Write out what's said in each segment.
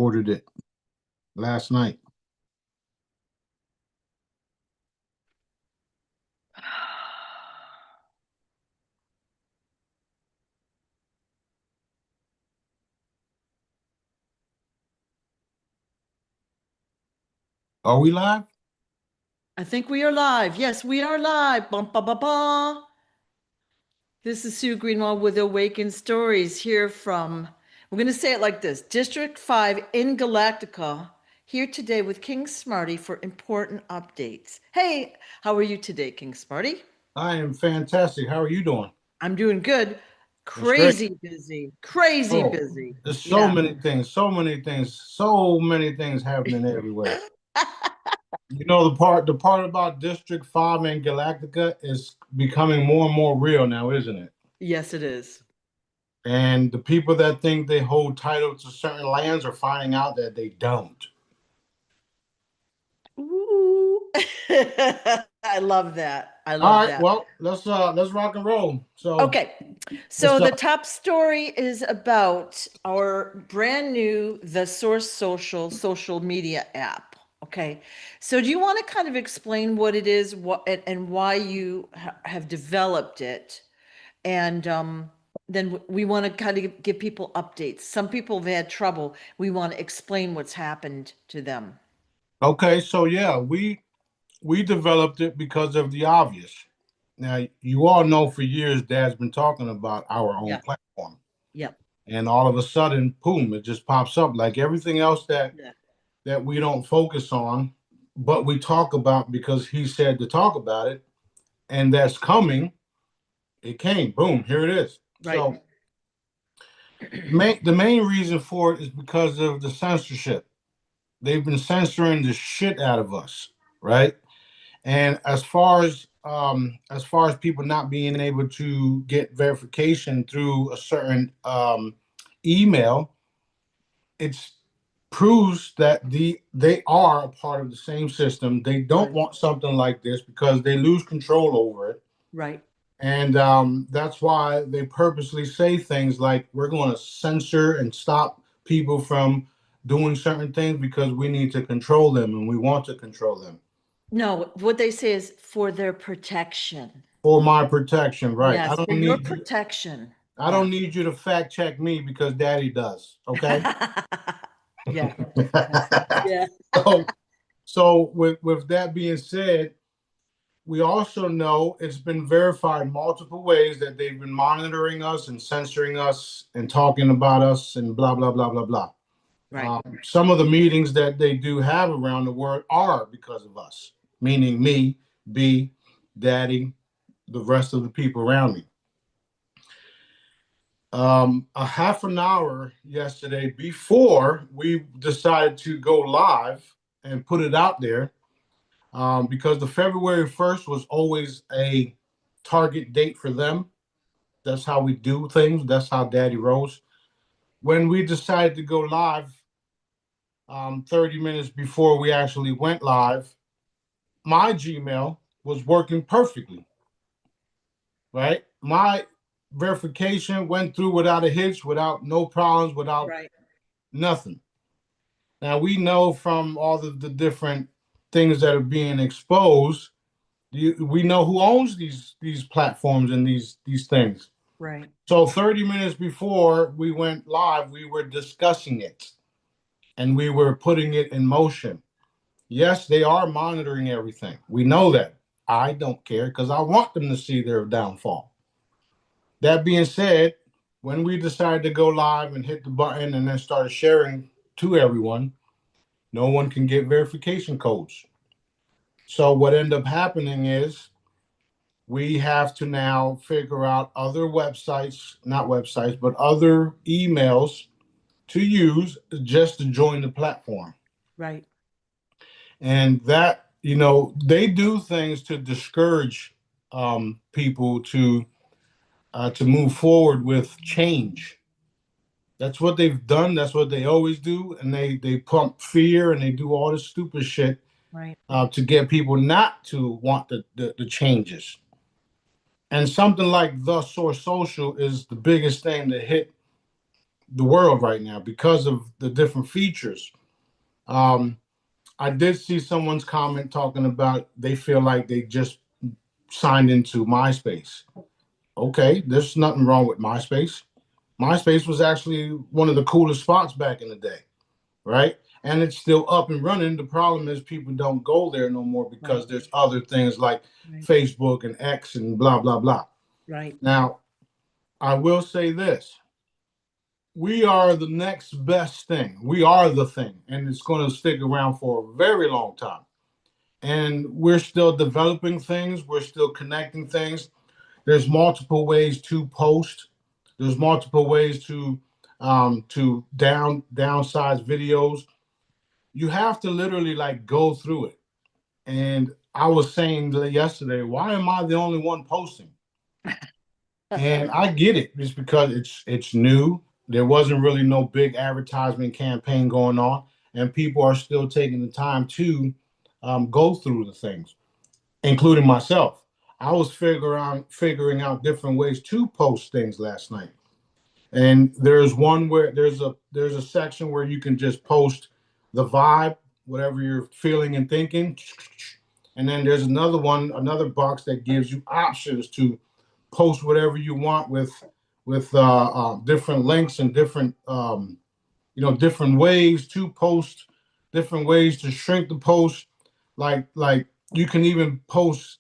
ordered it last night. Are we live? I think we are live. Yes, we are live. Bum, ba, ba, ba. This is Sue Greenwald with Awakened Stories here from, we're going to say it like this, District 5 in Galactica, here today with King Smarty for important updates. Hey, how are you today, King Smarty? I am fantastic. How are you doing? I'm doing good. That's great. Crazy busy. Crazy Oh, busy. there's so many things, so many things happening everywhere. You know, the part about District 5 and Galactica is becoming more and more real now, isn't it? Yes, it is. And the people that think they hold title to certain lands are finding out that they don't. Ooh. I love that. I All love right, that. well, let's rock and roll. So Okay. So the top story is about our brand new The Source social media app. Okay. So do you want to kind of explain what it is, what and why you have developed it? And then we want to kind of give people updates. Some people have had trouble. We want to explain what's happened to them. okay, so yeah, we developed it because of the obvious. Now, you all know for years Dad's been talking about our own Yeah. platform. Yep. And all of a sudden, boom, it just pops up like everything else Yeah. that we don't focus on, but we talk about because he said to talk about it, and that's coming. It came, boom, here it is. Right. So the main reason for it is because of the censorship. They've been censoring the shit out of us, right? And as far as people not being able to get verification through a certain email, it proves that they are a part of the same system. They don't Right. want something like this because they lose control over it. Right. And that's why they purposely say things like, we're going to censor and stop people from doing certain things because we need to control them and we want to control them. No, what they say is for their protection. For my protection, right? Yes, for your protection. I don't need you to fact check me because Daddy does. Okay. Yeah. Yeah. so so with that being said, we also know it's been verified multiple ways that they've been monitoring us and censoring us and talking about us and blah blah blah blah blah. Right. Some of the meetings that they do have around the world are because of us, meaning me, B, Daddy, the rest of the people around me. A half an hour yesterday before we decided to go live and put it out there, because the February 1st was always a target date for them. That's how we do things. That's how Daddy rolls. When we decided to go live, 30 minutes before we actually went live, my Gmail was working perfectly, right? My verification went through without a hitch, without no problems, without nothing. Now we know from all of the different things that are being exposed, we know who owns these platforms and these things. Right. So 30 minutes before we went live, we were discussing it and we were putting it in motion. Yes, they are monitoring everything. We know that. I don't care because I want them to see their downfall. That being said, when we decided to go live and hit the button and then started sharing to everyone, no one can get verification codes. So what ended up happening is we have to now figure out other websites, not websites, but other emails to use just to join the platform. Right. And that, you know, they do things to discourage people to move forward with change. That's what they've done. That's what they always do. And they pump fear and they do all this stupid shit to get people not to want the changes. And something like The Source Social is the biggest thing to hit the world right now because of the different features. Um, I did see someone's comment talking about they feel like they just signed into MySpace. Okay, there's nothing wrong with MySpace. MySpace was actually one of the coolest spots back in the day, right? And it's still up and running. The problem is people don't go there no more because there's other things like Facebook and X and blah, blah, blah. Right. Now, I will say this. We are the next best thing. We are the thing, and it's going to stick around for a very long time. And we're still developing things. We're still connecting things. There's multiple ways to post. There's multiple ways to downsize videos. You have to literally like go through it. And I was saying yesterday, why am I the only one posting? And I get it. It's because it's new. There wasn't really no big advertisement campaign going on, and people are still taking the time to go through the things, including myself. I was figuring out different ways to post things last night. And there's one where there's a section where you can just post the vibe, whatever you're feeling and thinking. And then there's another box that gives you options to post whatever you want with different links and different different ways to post, different ways to shrink the post. Like you can even post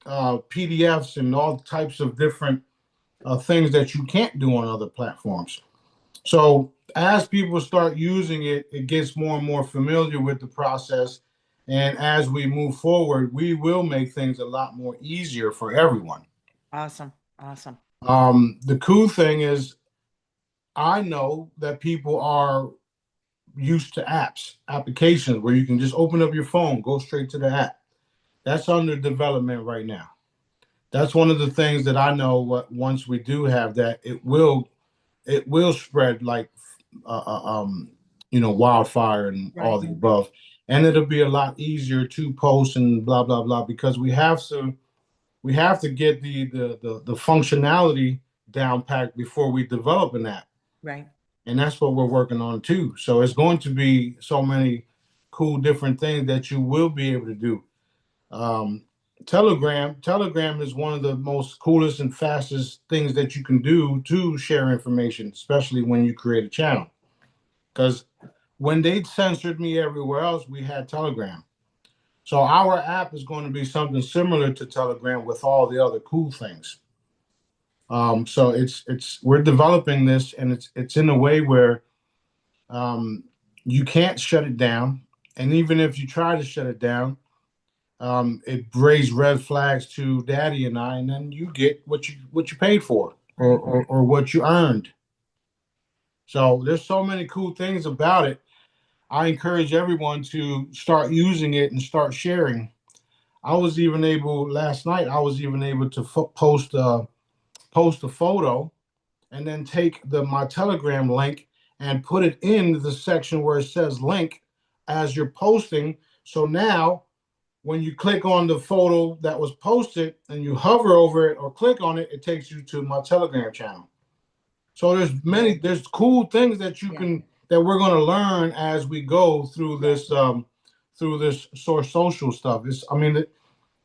PDFs and all types of different things that you can't do on other platforms. So as people start using it, it gets more and more familiar with the process. And as we move forward, we will make things a lot more easier for everyone. Awesome. Awesome. The cool thing is, I know that people are used to applications where you can just open up your phone, go straight to the app. That's under development right now. That's one of the things that I know. What once we do have that, it will spread like uh, uh, um, wildfire and all the above, and it'll be a lot easier to post and blah blah blah because we have to get the functionality down packed before we develop an app. Right. And that's what we're working on too. So it's going to be so many cool different things that you will be able to do. Um, Telegram is one of the most coolest and fastest things that you can do to share information, especially when you create a channel. Because when they censored me everywhere else, we had Telegram. So our app is going to be something similar to Telegram with all the other cool things. So it's we're developing this, and it's in a way where um, you can't shut it down, and even if you try to shut it down, it raised red flags to Daddy and I, and then you get what you paid for or what you earned. So there's so many cool things about it. I encourage everyone to start using it and start sharing. I was even able last night. I was even able to post a photo and then take my Telegram link and put it in the section where it says link as you're posting. So now when you click on the photo that was posted and you hover over it or click on it, it takes you to my Telegram channel. So there's cool things that that we're going to learn as we go through this Source Social stuff. I mean,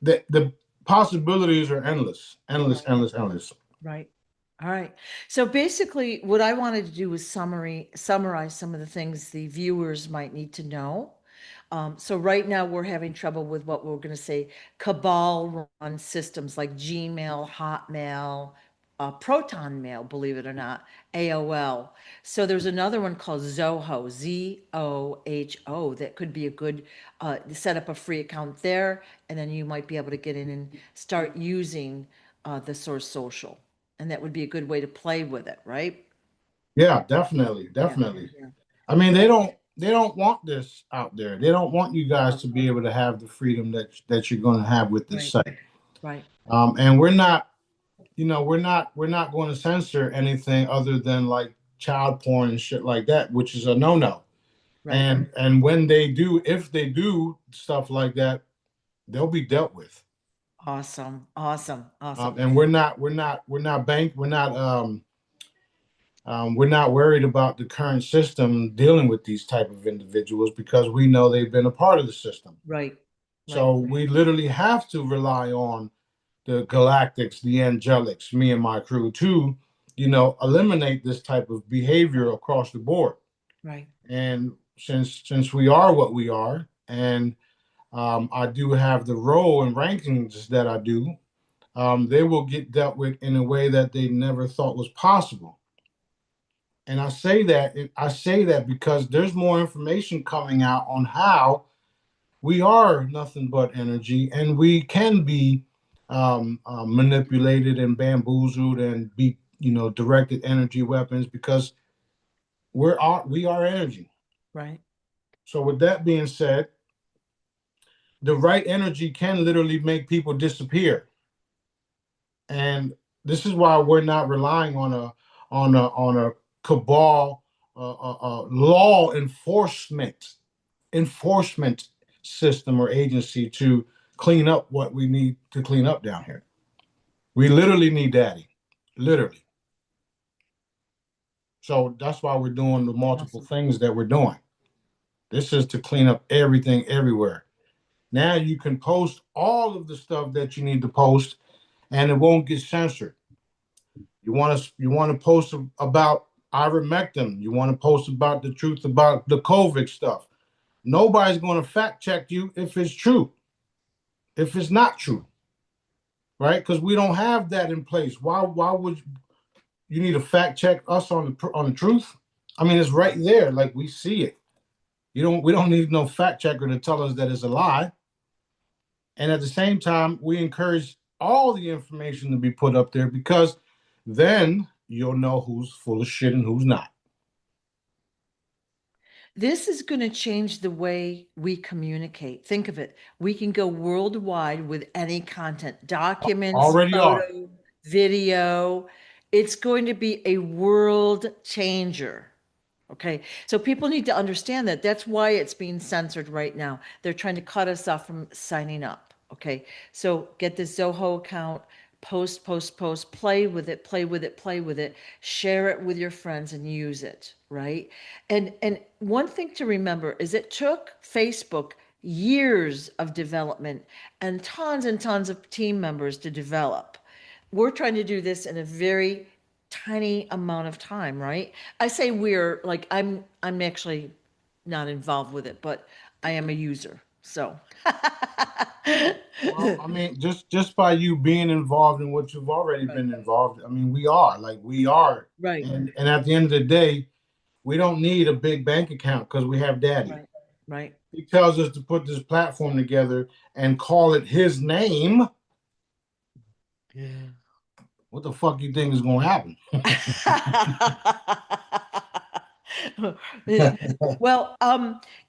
the possibilities are endless, endless, endless, endless. Right. All right. So basically, what I wanted to do was summarize some of the things the viewers might need to know. So right now we're having trouble with what we're going to say cabal run systems like Gmail, Hotmail, Proton Mail, believe it or not, AOL. So there's another one called Zoho, Zoho, that could be a good set up a free account there, and then you might be able to get in and start using the Source Social, and that would be a good way to play with it, right? Yeah, definitely, definitely. Yeah. I mean, they don't want this out there. They don't want you guys to be able to have the freedom that you're going to have with this Right. site. Right. And we're not going to censor anything other than like child porn and shit like that, which is a no-no. Right. And when they do, if they do stuff like that, they'll be dealt with. Awesome. Awesome. Awesome. And we're not We're not worried about the current system dealing with these type of individuals because we know they've been a part of the system. Right. So we literally have to rely on the galactics, the angelics, me and my crew to, eliminate this type of behavior across the board. Right. And since we are what we are, and I do have the role and rankings that I do, they will get dealt with in a way that they never thought was possible. And I say that because there's more information coming out on how we are nothing but energy, and we can be manipulated and bamboozled and be, directed energy weapons because we are energy. Right. So with that being said, the right energy can literally make people disappear, and this is why we're not relying on a cabal, law enforcement system or agency to clean up what we need to clean up down here. We literally need daddy, literally. So that's why we're doing the multiple Awesome. things that we're doing. This is to clean up everything everywhere. Now you can post all of the stuff that you need to post, and it won't get censored. You want to post about ivermectin. You want to post about the truth about the COVID stuff. Nobody's going to fact check you if it's true, if it's not true, right? Because we don't have that in place. Why would you need to fact check us on the truth? I mean, it's right there, like we see it. We don't need no fact checker to tell us that it's a lie. And at the same time, we encourage all the information to be put up there because then you'll know who's full of shit and who's not. This is going to change the way we communicate. Think of it. We can go worldwide with any content, documents, Already are. photo, video. It's going to be a world changer. Okay. So people need to understand that. That's why it's being censored right now. They're trying to cut us off from signing up. Okay. So get the Zoho account, post, post, post, play with it, play with it, play with it, share it with your friends and use it. Right. And one thing to remember is it took Facebook years of development and tons of team members to develop. We're trying to do this in a very tiny amount of time, right? I say we're like I'm actually not involved with it, but I am a user. So Well, I mean, just by you being involved in what you've already right, been involved, I mean, we are, right, and at the end of the day, we don't need a big bank account because we have Daddy. right, right. He tells us to put this platform together and call it his name. Yeah. What the fuck you think is going to happen? Well,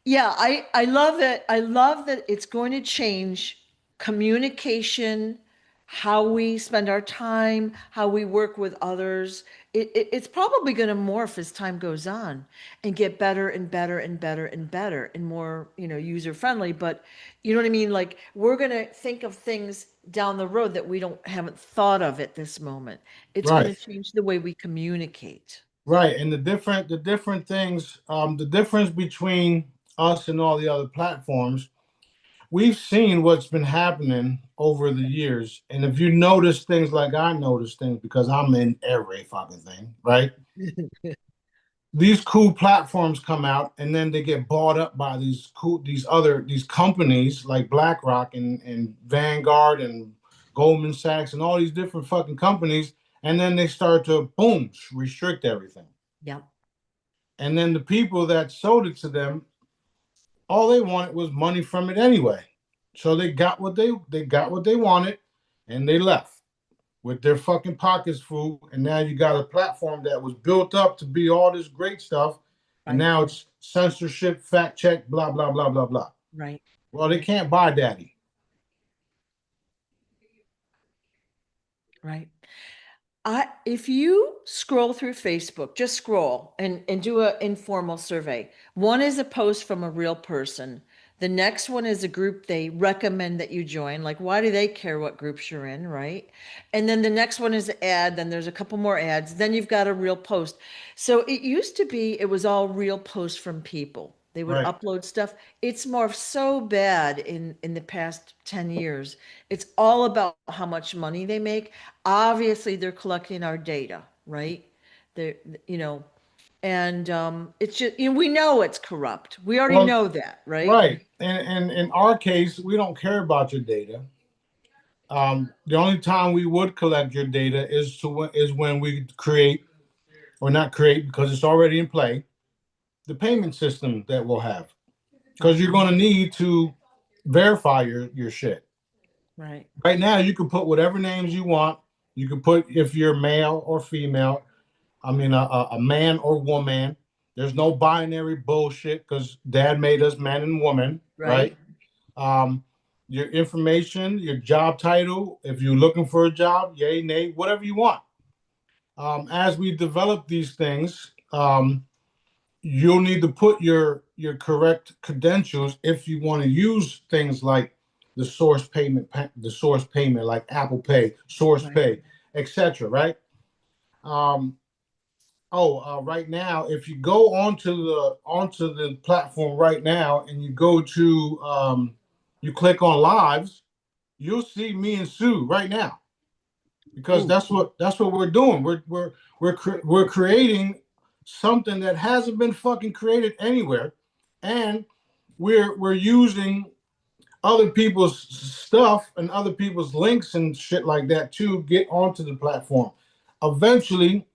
yeah, I love it. I love that it's going to change communication, how we spend our time, how we work with others. It's probably going to morph as time goes on and get better and better and better and better and more, user friendly. But you know what I mean? Like we're going to think of things down the road that we haven't thought of at this moment. It's going to Right. change the way we communicate. Right. And the different things, the difference between us and all the other platforms, we've seen what's been happening over the years. And if you notice things like I notice things because I'm in every fucking thing, right? These cool platforms come out and then they get bought up by these companies like BlackRock and Vanguard and Goldman Sachs and all these different fucking companies, and then they start to boom restrict everything. Yeah. And then the people that sold it to them, all they wanted was money from it anyway. So they got what they wanted, and they left with their fucking pockets full. And now you got a platform that was built up to be all this great stuff, and Right. now it's censorship, fact check, blah blah blah blah blah. Right. Well, they can't buy daddy. Right. If you scroll through Facebook, just scroll and do an informal survey. One is a post from a real person. The next one is a group they recommend that you join. Like, why do they care what groups you're in, right? And then the next one is ad. Then there's a couple more ads. Then you've got a real post. So it used to be it was all real posts from people. They would Right. upload stuff. It's morphed so bad in the past 10 years. It's all about how much money they make. Obviously, they're collecting our data, right? They're, you know, and it's just, we know it's corrupt. We already Well, know that, right? right. And in our case, we don't care about your data. The only time we would collect your data is when we create, or not create because it's already in play, the payment system that we'll have. Because Right, you're going to need to verify your shit. right, Right now, you can put whatever names you want. You can put if you're male or female. I mean, a man or woman. There's no binary bullshit because dad made us man and woman, right, right? Um, your information, your job title, if you're looking for a job, yay, nay, whatever you want. As we develop these things, you'll need to put your correct credentials if you want to use things like the source payment like Apple Pay, Source right. Pay, etc. Right? Um, right now, if you go onto the platform right now and you go to you click on lives, you'll see me and Sue right now because Ooh, that's what we're doing. We're creating something that hasn't been fucking created anywhere, and we're using other people's stuff and other people's links and shit like that to get onto the platform. Eventually,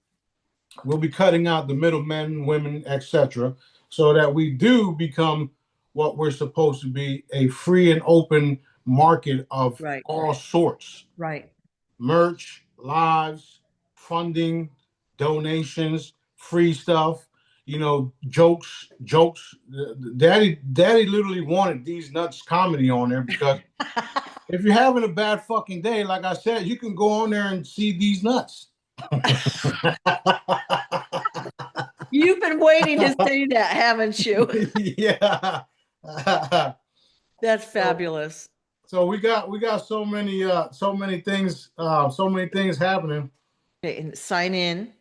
we'll be cutting out the middlemen, women, etc., so that we do become what we're supposed to be, a free and open market of right, all sorts: right. merch, lives, funding, donations, free stuff, jokes. Daddy literally wanted these nuts comedy on there because if you're having a bad fucking day, like I said, you can go on there and see these nuts. You've been waiting to say that, haven't you? Yeah. That's so fabulous. so we got so many things happening. Okay, and sign in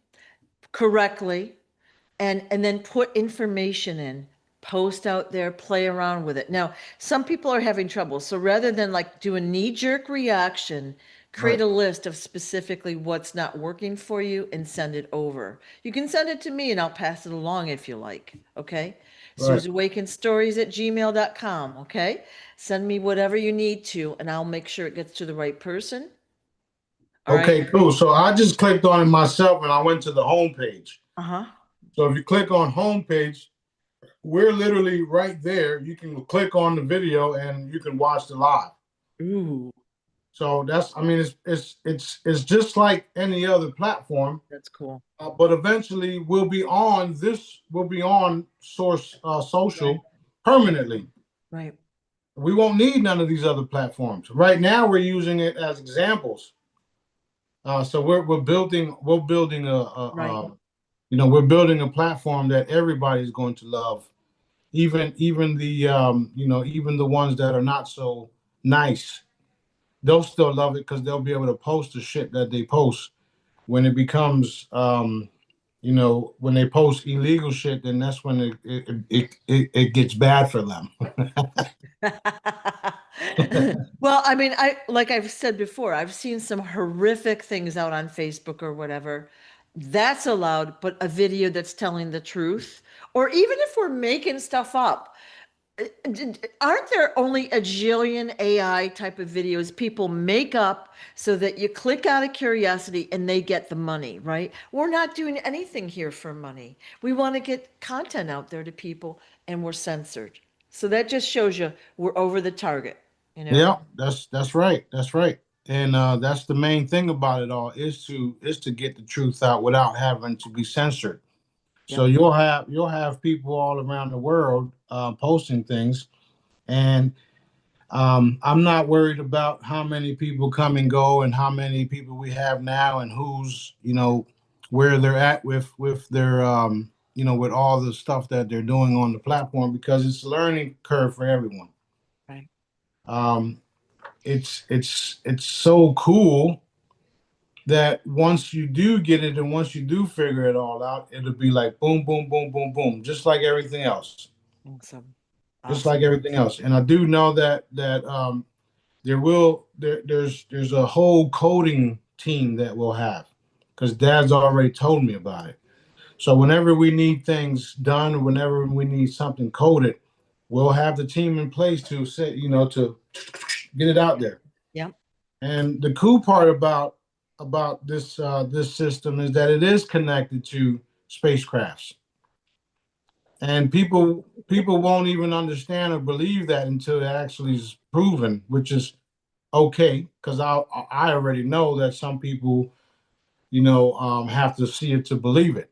correctly. And then put information in, post out there, play around with it. Now, some people are having trouble. So rather than like do a knee-jerk reaction, create Right. a list of specifically what's not working for you and send it over. You can send it to me and I'll pass it along if you like. Okay. Right. Sue'sAwakenedStories@gmail.com. Okay. Send me whatever you need to, and I'll make sure it gets to the right person. All right. Okay, cool. So I just clicked on it myself and I went to the home page. Uh-huh. So if you click on home page, we're literally right there. You can click on the video and you can watch the live. Ooh, So I mean, it's just like any other platform, that's cool. but eventually we'll be on Source Right. Social permanently. Right. We won't need none of these other platforms. Right now, we're using it as examples. So we're building Right. we're building a platform that everybody's going to love, even the ones that are not so nice. They'll still love it because they'll be able to post the shit that they post. When it becomes when they post illegal shit, then that's when it gets bad for them. Well, I mean, like I've said before, I've seen some horrific things out on Facebook or whatever. That's allowed, but a video that's telling the truth, or even if we're making stuff up, aren't there only a jillion AI type of videos people make up so that you click out of curiosity and they get the money, right? We're not doing anything here for money. We want to get content out there to people and we're censored. So that just shows you we're over the target, you know? Yeah, that's right. That's right. And that's the main thing about it all is to get the truth out without having to be censored. So Yep. you'll have people all around the world posting things, and I'm not worried about how many people come and go and how many people we have now and who's where they're at with their with all the stuff that they're doing on the platform because it's a learning curve for everyone. Um, it's so cool that once you do get it and once you do figure it all out, it'll be like boom, boom, boom, boom, boom, just like everything else. Awesome. Just like Awesome. everything else. And I do know that there's a whole coding team that we'll have because Dad's already told me about it. So whenever we need things done, whenever we need something coded, we'll have the team in place to set, to get it out there. Yeah. And the cool part about this system is that it is connected to spacecrafts, and people won't even understand or believe that until it actually is proven, which is okay because I already know that some people have to see it to believe it.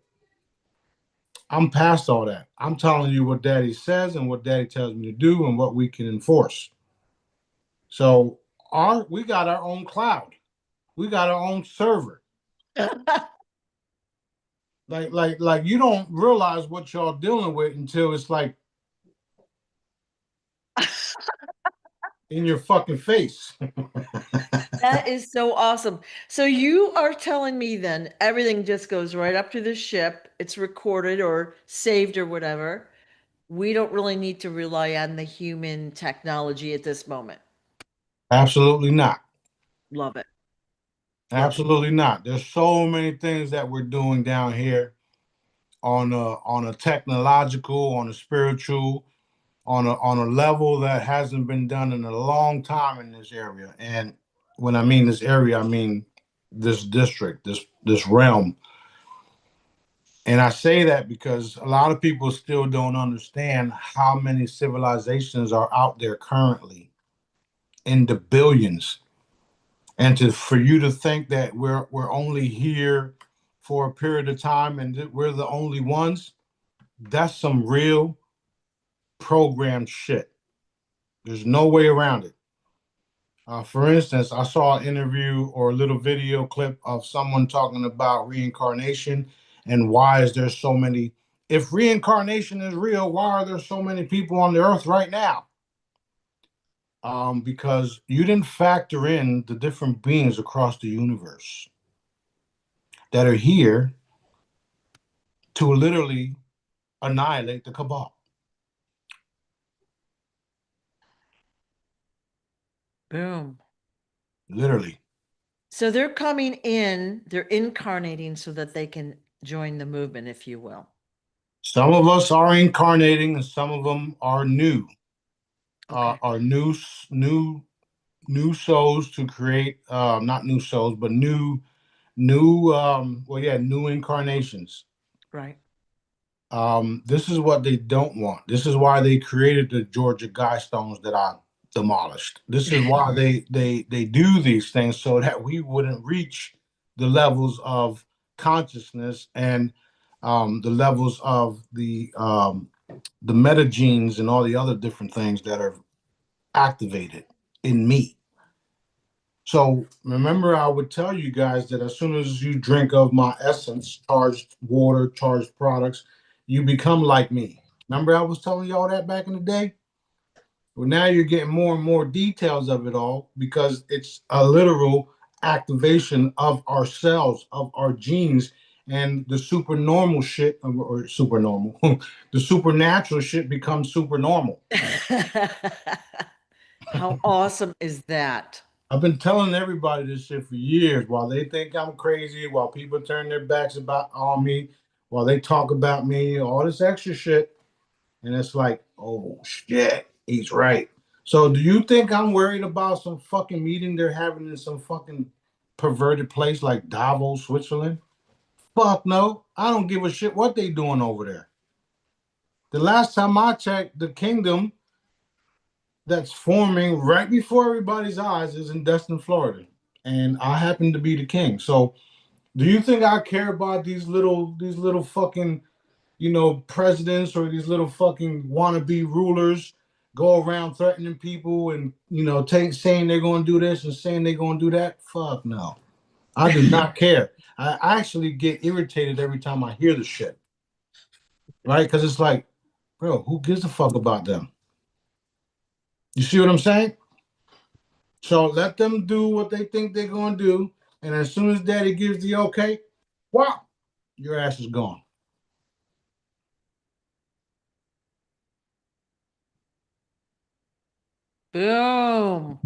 I'm past all that. I'm telling you what Daddy says and what Daddy tells me to do and what we can enforce. So we got our own cloud. We got our own server. Like you don't realize what y'all dealing with until it's like in your fucking face. That is so awesome. So you are telling me then everything just goes right up to the ship, it's recorded or saved or whatever. We don't really need to rely on the human technology at this moment. Absolutely not. Love it. Love it. Absolutely not. There's so many things that we're doing down here on a technological, on a spiritual, on a level that hasn't been done in a long time in this area. And when I mean this area, I mean this district, this realm. And I say that because a lot of people still don't understand how many civilizations are out there currently in the billions. And for you to think that we're only here for a period of time and that we're the only ones, that's some real programmed shit. There's no way around it. For instance, I saw an interview or a little video clip of someone talking about reincarnation and why is there so many. If reincarnation is real, why are there so many people on the earth right now? Because you didn't factor in the different beings across the universe that are here to literally annihilate the cabal. Boom. Literally. So they're coming in, they're incarnating so that they can join the movement, if you will. Some of us are incarnating and some of them are new. Okay. Are new souls to create not new souls but new incarnations. Right. This is what they don't want. This is why they created the Georgia Guidestones that I demolished. This is why they do these things so that we wouldn't reach the levels of consciousness and the levels of the metagenes and all the other different things that are activated in me. So remember, I would tell you guys that as soon as you drink of my essence, charged water, charged products, you become like me. Remember, I was telling y'all that back in the day? Well, now you're getting more and more details of it all because it's a literal activation of our cells, of our genes, and the supernormal shit, or supernormal, the supernatural shit becomes super normal. How awesome is that? I've been telling everybody this shit for years while they think I'm crazy, while people turn their backs about on me, while they talk about me, all this extra shit. And it's like, oh shit, he's right. So do you think I'm worried about some fucking meeting they're having in some fucking perverted place like Davos, Switzerland? Fuck no. I don't give a shit what they doing over there. The last time I checked, the kingdom that's forming right before everybody's eyes is in Destin, Florida. And I happen to be the king. So do you think I care about these little fucking, presidents or these little fucking wannabe rulers go around threatening people and saying they're gonna do this and saying they're gonna do that? Fuck no. I do not care. I actually get irritated every time I hear the shit. Right? Because it's like, bro, who gives a fuck about them? You see what I'm saying? So let them do what they think they're going to do. And as soon as daddy gives the okay, wow, your ass is gone. Boom.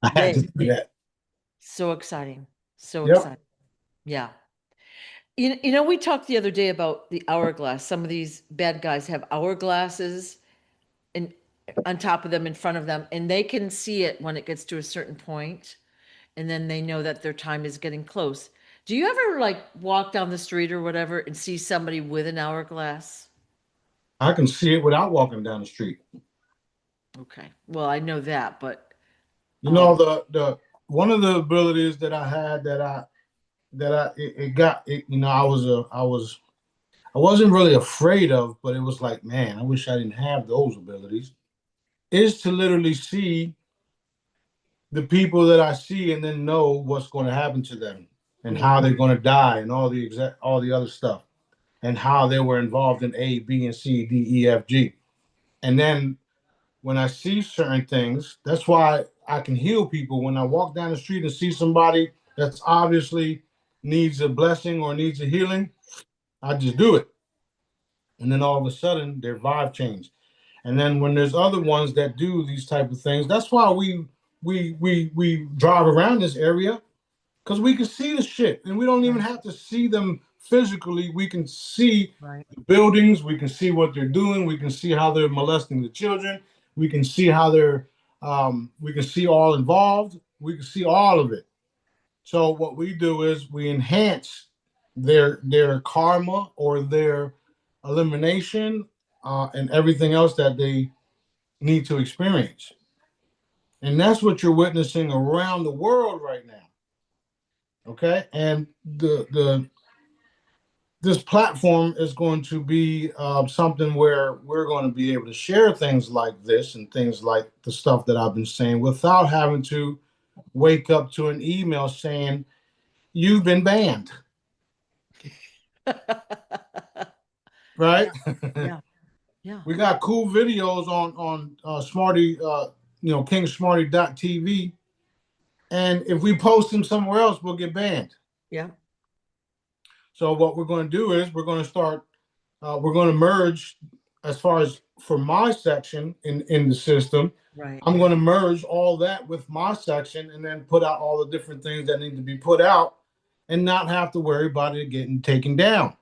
I had to do that. So exciting. So Yep. exciting. Yeah. You know, we talked the other day about the hourglass. Some of these bad guys have hourglasses and on top of them, in front of them, and they can see it when it gets to a certain point, and then they know that their time is getting close. Do you ever like walk down the street or whatever and see somebody with an hourglass? I can see it without walking down the street. Okay. Well, I know that, but You know, the one of the abilities that I had it got it, you know, I wasn't really afraid of, but it was like, man, I wish I didn't have those abilities. Is to literally see the people that I see and then know what's going to happen to them and how they're going to die and all the other stuff and how they were involved in A, B, and C, D, E, F, G. And then when I see certain things, that's why I can heal people. When I walk down the street and see somebody that's obviously needs a blessing or needs a healing, I just do it. And then all of a sudden their vibe change. And then when there's other ones that do these type of things, that's why we drive around this area because we can see the shit and we don't even have to see them physically. We can see the buildings, we can see what they're doing, we can see how they're molesting the children, we can see how they're we can see all involved, we can see all of it. So what we do is we enhance their karma or their elimination and everything else that they need to experience. And that's what you're witnessing around the world right now. Okay. And the this platform is going to be something where we're going to be able to share things like this and things like the stuff that I've been saying without having to wake up to an email saying you've been banned. Right? yeah, yeah, We got cool videos on Smarty, KingSmarty.tv. And if we post them somewhere else, we'll get banned. yeah. So what we're going to do is we're going to start, we're going to merge as far as for my section in the system. Right. I'm going to merge all that with my section and then put out all the different things that need to be put out and not have to worry about it getting taken down.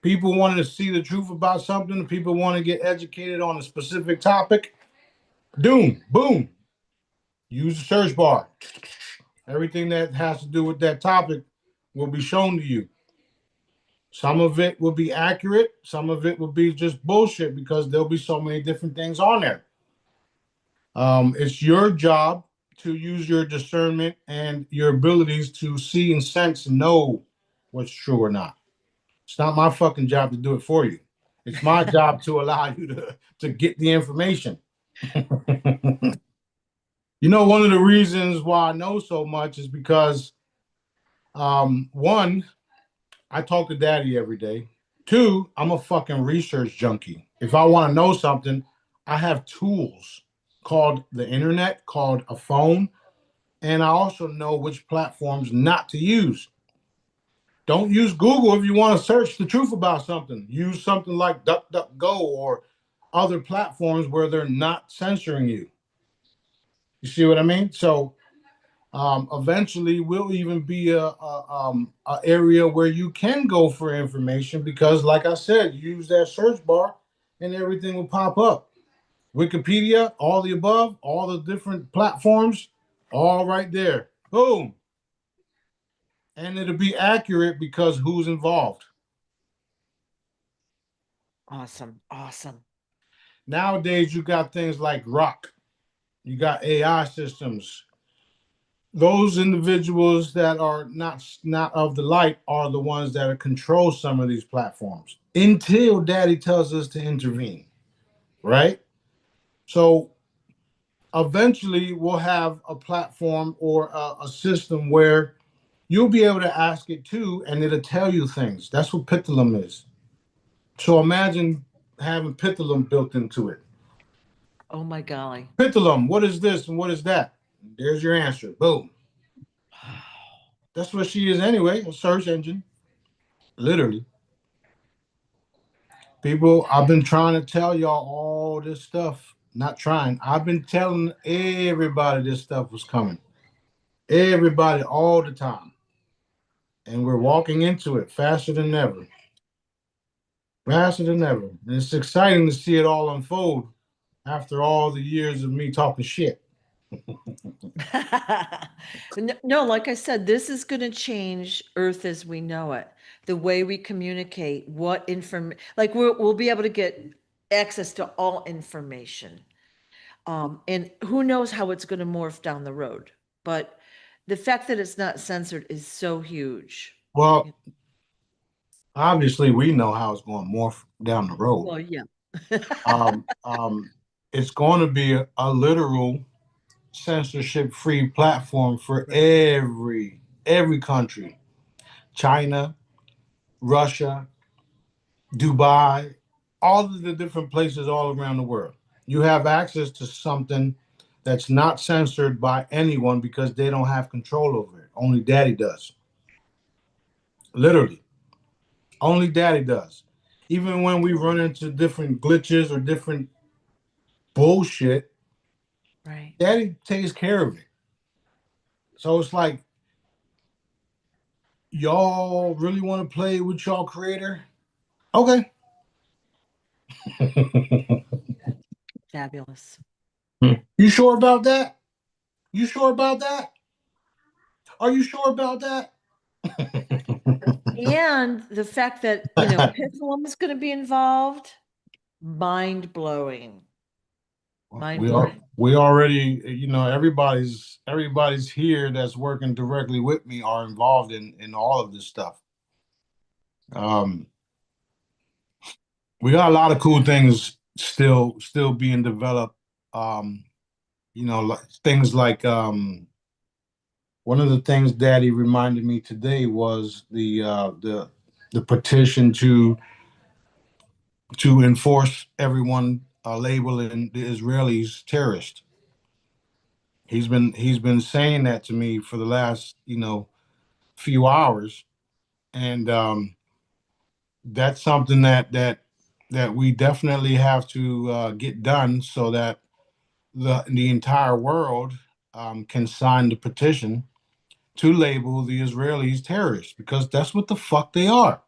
People wanting to see the truth about something. People want to get educated on a specific topic. Boom. Use the search bar. Everything that has to do with that topic will be shown to you. Some of it will be accurate. Some of it will be just bullshit because there'll be so many different things on there. It's your job to use your discernment and your abilities to see and sense and know what's true or not. It's not my fucking job to do it for you. It's my job to allow you to get the information. You know, one of the reasons why I know so much is because one, I talk to daddy every day. Two, I'm a fucking research junkie. If I want to know something, I have tools called the internet, called a phone, and I also know which platforms not to use. Don't use Google if you want to search the truth about something. Use something like DuckDuckGo or other platforms where they're not censoring you. You see what I mean? So eventually we'll even be a area where you can go for information because, like I said, use that search bar and everything will pop up. Wikipedia, all the above, all the different platforms, all right there. Boom. And it'll be accurate because who's involved. Awesome. Nowadays, you got things like rock, you got AI systems. Those individuals that are not of the light are the ones that control some of these platforms until daddy tells us to intervene, right? So eventually we'll have a platform or a system where you'll be able to ask it too and it'll tell you things. That's what Pithalum is. So imagine having Pithalum built into it. Oh my golly. Pendulum, what is this and what is that? There's your answer. Boom. That's what she is anyway, a search engine. Literally. People, I've been trying to tell y'all all this stuff. Not trying. I've been telling everybody this stuff was coming. Everybody all the time. And we're walking into it faster than ever. Faster than ever. And it's exciting to see it all unfold after all the years of me talking shit. No, like I said, this is going to change Earth as we know it. The way we communicate, what inform, like we'll be able to get access to all information. And who knows how it's going to morph down the road. But the fact that it's not censored is so huge. Well, obviously we know how it's going more down the road. Well, yeah. Um, um, it's going to be a literal censorship-free platform for every country. China, Russia, Dubai, all of the different places all around the world. You have access to something that's not censored by anyone because they don't have control over it. Only daddy does. Literally. Only daddy does. Even when we run into different glitches or different bullshit, Right. daddy takes care of it. So it's like, y'all really want to play with y'all creator? Okay. Fabulous. You sure about that? You sure about that? Are you sure about that? And the fact that, you know, Pendulum is going to be involved, mind blowing. Mind blowing. We already, you know, everybody's here that's working directly with me are involved in all of this stuff. Um, we got a lot of cool things still being developed. You know, like, things like one of the things Daddy reminded me today was the petition to enforce everyone labeling the Israelis terrorist. He's been saying that to me for the last few hours, and that's something that we definitely have to get done so that the entire world can sign the petition to label the Israelis terrorists because that's what the fuck they are.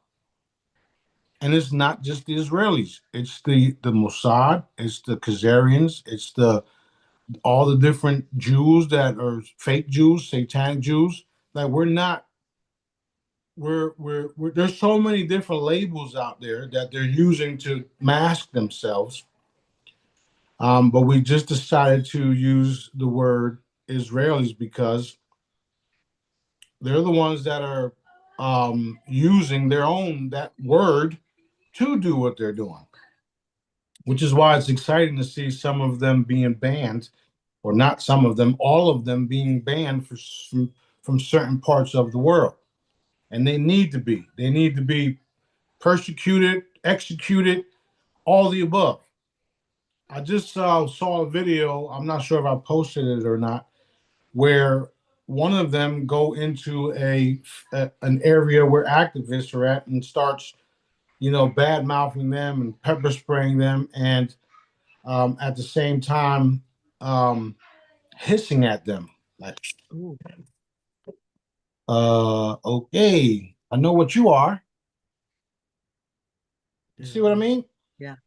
And it's not just the Israelis; it's the Mossad, it's the Khazarians, it's the all the different Jews that are fake Jews, satanic Jews. Like we're there's so many different labels out there that they're using to mask themselves. But we just decided to use the word Israelis because they're the ones that are using their own that word to do what they're doing, which is why it's exciting to see some of them being banned, or not some of them, all of them being banned from certain parts of the world. And they need to be. They need to be persecuted, executed, all the above. I just saw a video. I'm not sure if I posted it or not, where one of them go into an area where activists are at and starts, bad mouthing them and pepper spraying them, and at the same time hissing at them like, Ooh. okay, I know what you are. You see what I mean? Yeah.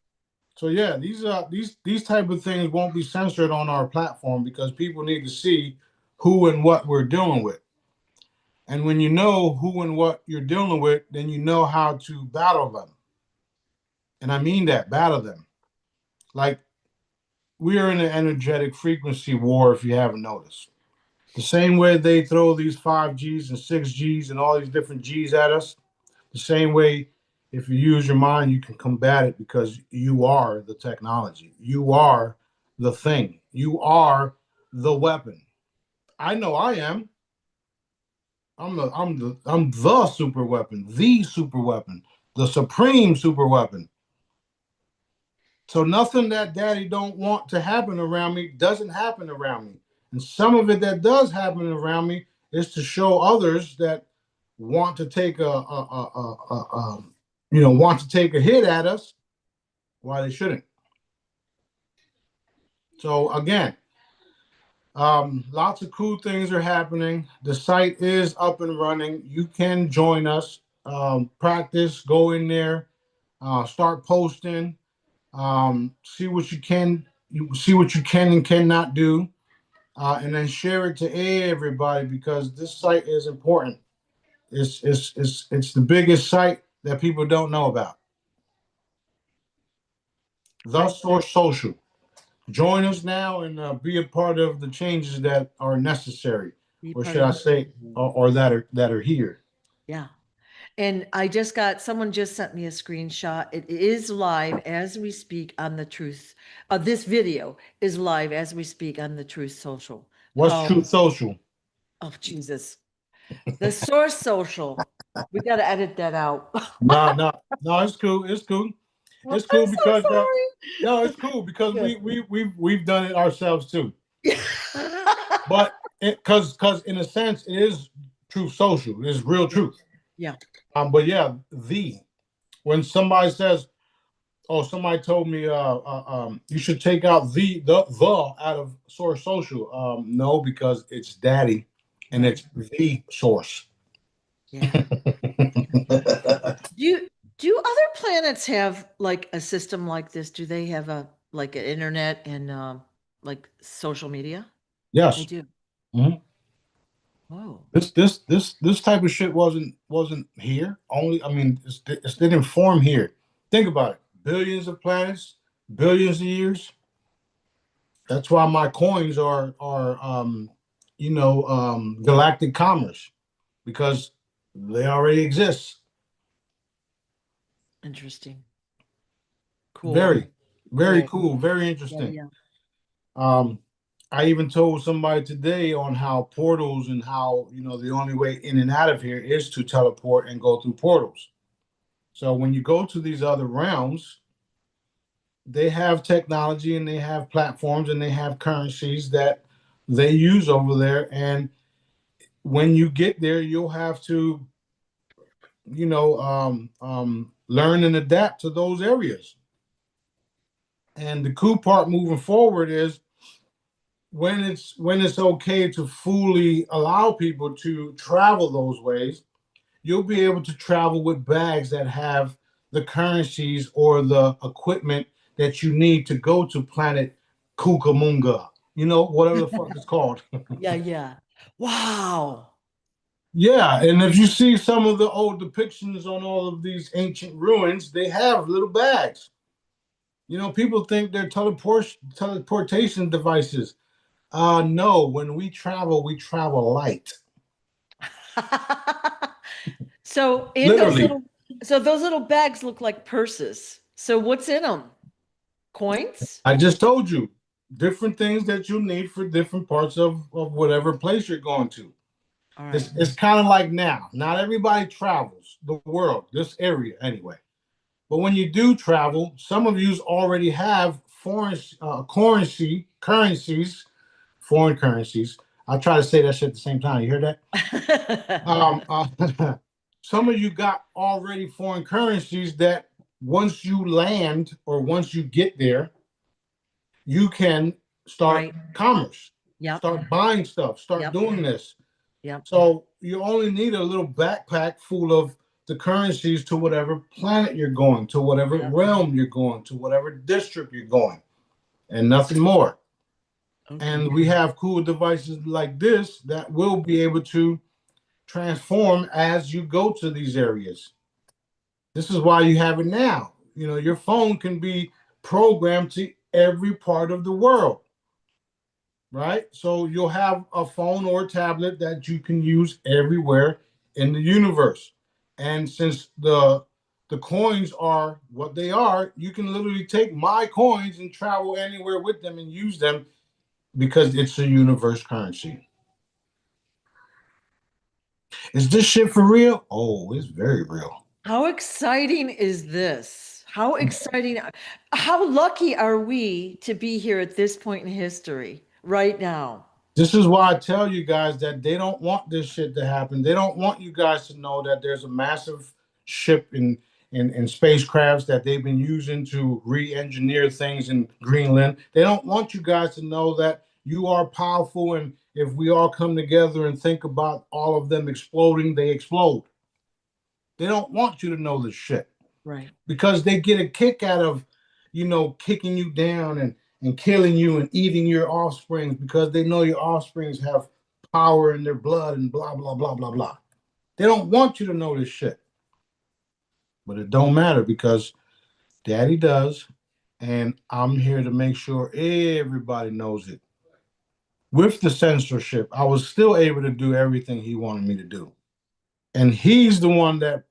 So yeah, these type of things won't be censored on our platform because people need to see who and what we're dealing with. And when you know who and what you're dealing with, then you know how to battle them. And I mean that, battle them. Like, we are in an energetic frequency war, if you haven't noticed. The same way they throw these 5Gs and 6Gs and all these different Gs at us, the same way, if you use your mind, you can combat it because you are the technology. You are the thing. You are the weapon. I know I am. I'm the super weapon, the super weapon, the supreme super weapon. So nothing that daddy don't want to happen around me doesn't happen around me. And some of it that does happen around me is to show others that want to take want to take a hit at us why they shouldn't. So again, lots of cool things are happening. The site is up and running. You can join us, practice, go in there, start posting, see what you can, and cannot do, and then share it to everybody because this site is important. It's the biggest site that people don't know about. The Source Social. Join us now and be a part of the changes that are necessary, or should I say, or that are here. Yeah. And someone just sent me a screenshot. It is live as we speak on the Truth. This video is live as we speak on the Truth Social. What's Truth Social? Oh, Jesus. The Source Social. We got to edit that out. No, it's cool. It's cool. It's cool because no, it's cool because we've done it ourselves too. But because in a sense it is Truth Social. It is real truth. Yeah. But yeah, when somebody says, "Oh, somebody told me you should take out the out of Source Social," no, because it's daddy and it's the source. Yeah. Do other planets have like a system like this? Do they have an internet and like social media? Yes, they do. Mm-hmm. Whoa. This type of shit wasn't here. It didn't form here. Think about it. Billions of planets, billions of years. That's why my coins are galactic commerce, because they already exist. Interesting. Cool. Very cool. Very interesting. Yeah. I even told somebody today on how portals and how, the only way in and out of here is to teleport and go through portals. So when you go to these other realms, they have technology and they have platforms and they have currencies that they use over there. And when you get there, you'll have to, learn and adapt to those areas. And the cool part moving forward is when it's okay to fully allow people to travel those ways, you'll be able to travel with bags that have the currencies or the equipment that you need to go to planet Kukamunga, whatever the fuck it's called. Yeah. Wow. Yeah, and if you see some of the old depictions on all of these ancient ruins, they have little bags. People think they're teleportation devices. No, when we travel light. So Literally. those little bags look like purses. So what's in them? Coins? I just told you different things that you need for different parts of whatever place you're going to. All right. It's kind of like now. Not everybody travels the world, this area anyway. But when you do travel, some of you already have foreign currencies. I try to say that shit at the same time. You hear that? Some of you got already foreign currencies that once you land or once you get there, you can start commerce. Start buying stuff. Start doing this. So you only need a little backpack full of the currencies to whatever planet you're going, to whatever realm you're going, to whatever district you're going, and nothing more. Okay. And we have cool devices like this that will be able to transform as you go to these areas. This is why you have it now. Your phone can be programmed to every part of the world, right? So you'll have a phone or a tablet that you can use everywhere in the universe. And since the coins are what they are, you can literally take my coins and travel anywhere with them and use them because it's a universe currency. Is this shit for real? Oh, it's very real. How exciting is this? How exciting. How lucky are we to be here at this point in history right now? This is why I tell you guys that they don't want this shit to happen. They don't want you guys to know that there's a massive ship in spacecrafts that they've been using to re-engineer things in Greenland. They don't want you guys to know that you are powerful, and if we all come together and think about all of them exploding, they explode. They don't want you to know this shit. Right. Because they get a kick out of, kicking you down and killing you and eating your offsprings, because they know your offsprings have power in their blood and blah, blah, blah, blah, blah. They don't want you to know this shit. But it don't matter, because Daddy does. And I'm here to make sure everybody knows it. With the censorship, I was still able to do everything he wanted me to do. And he's the one that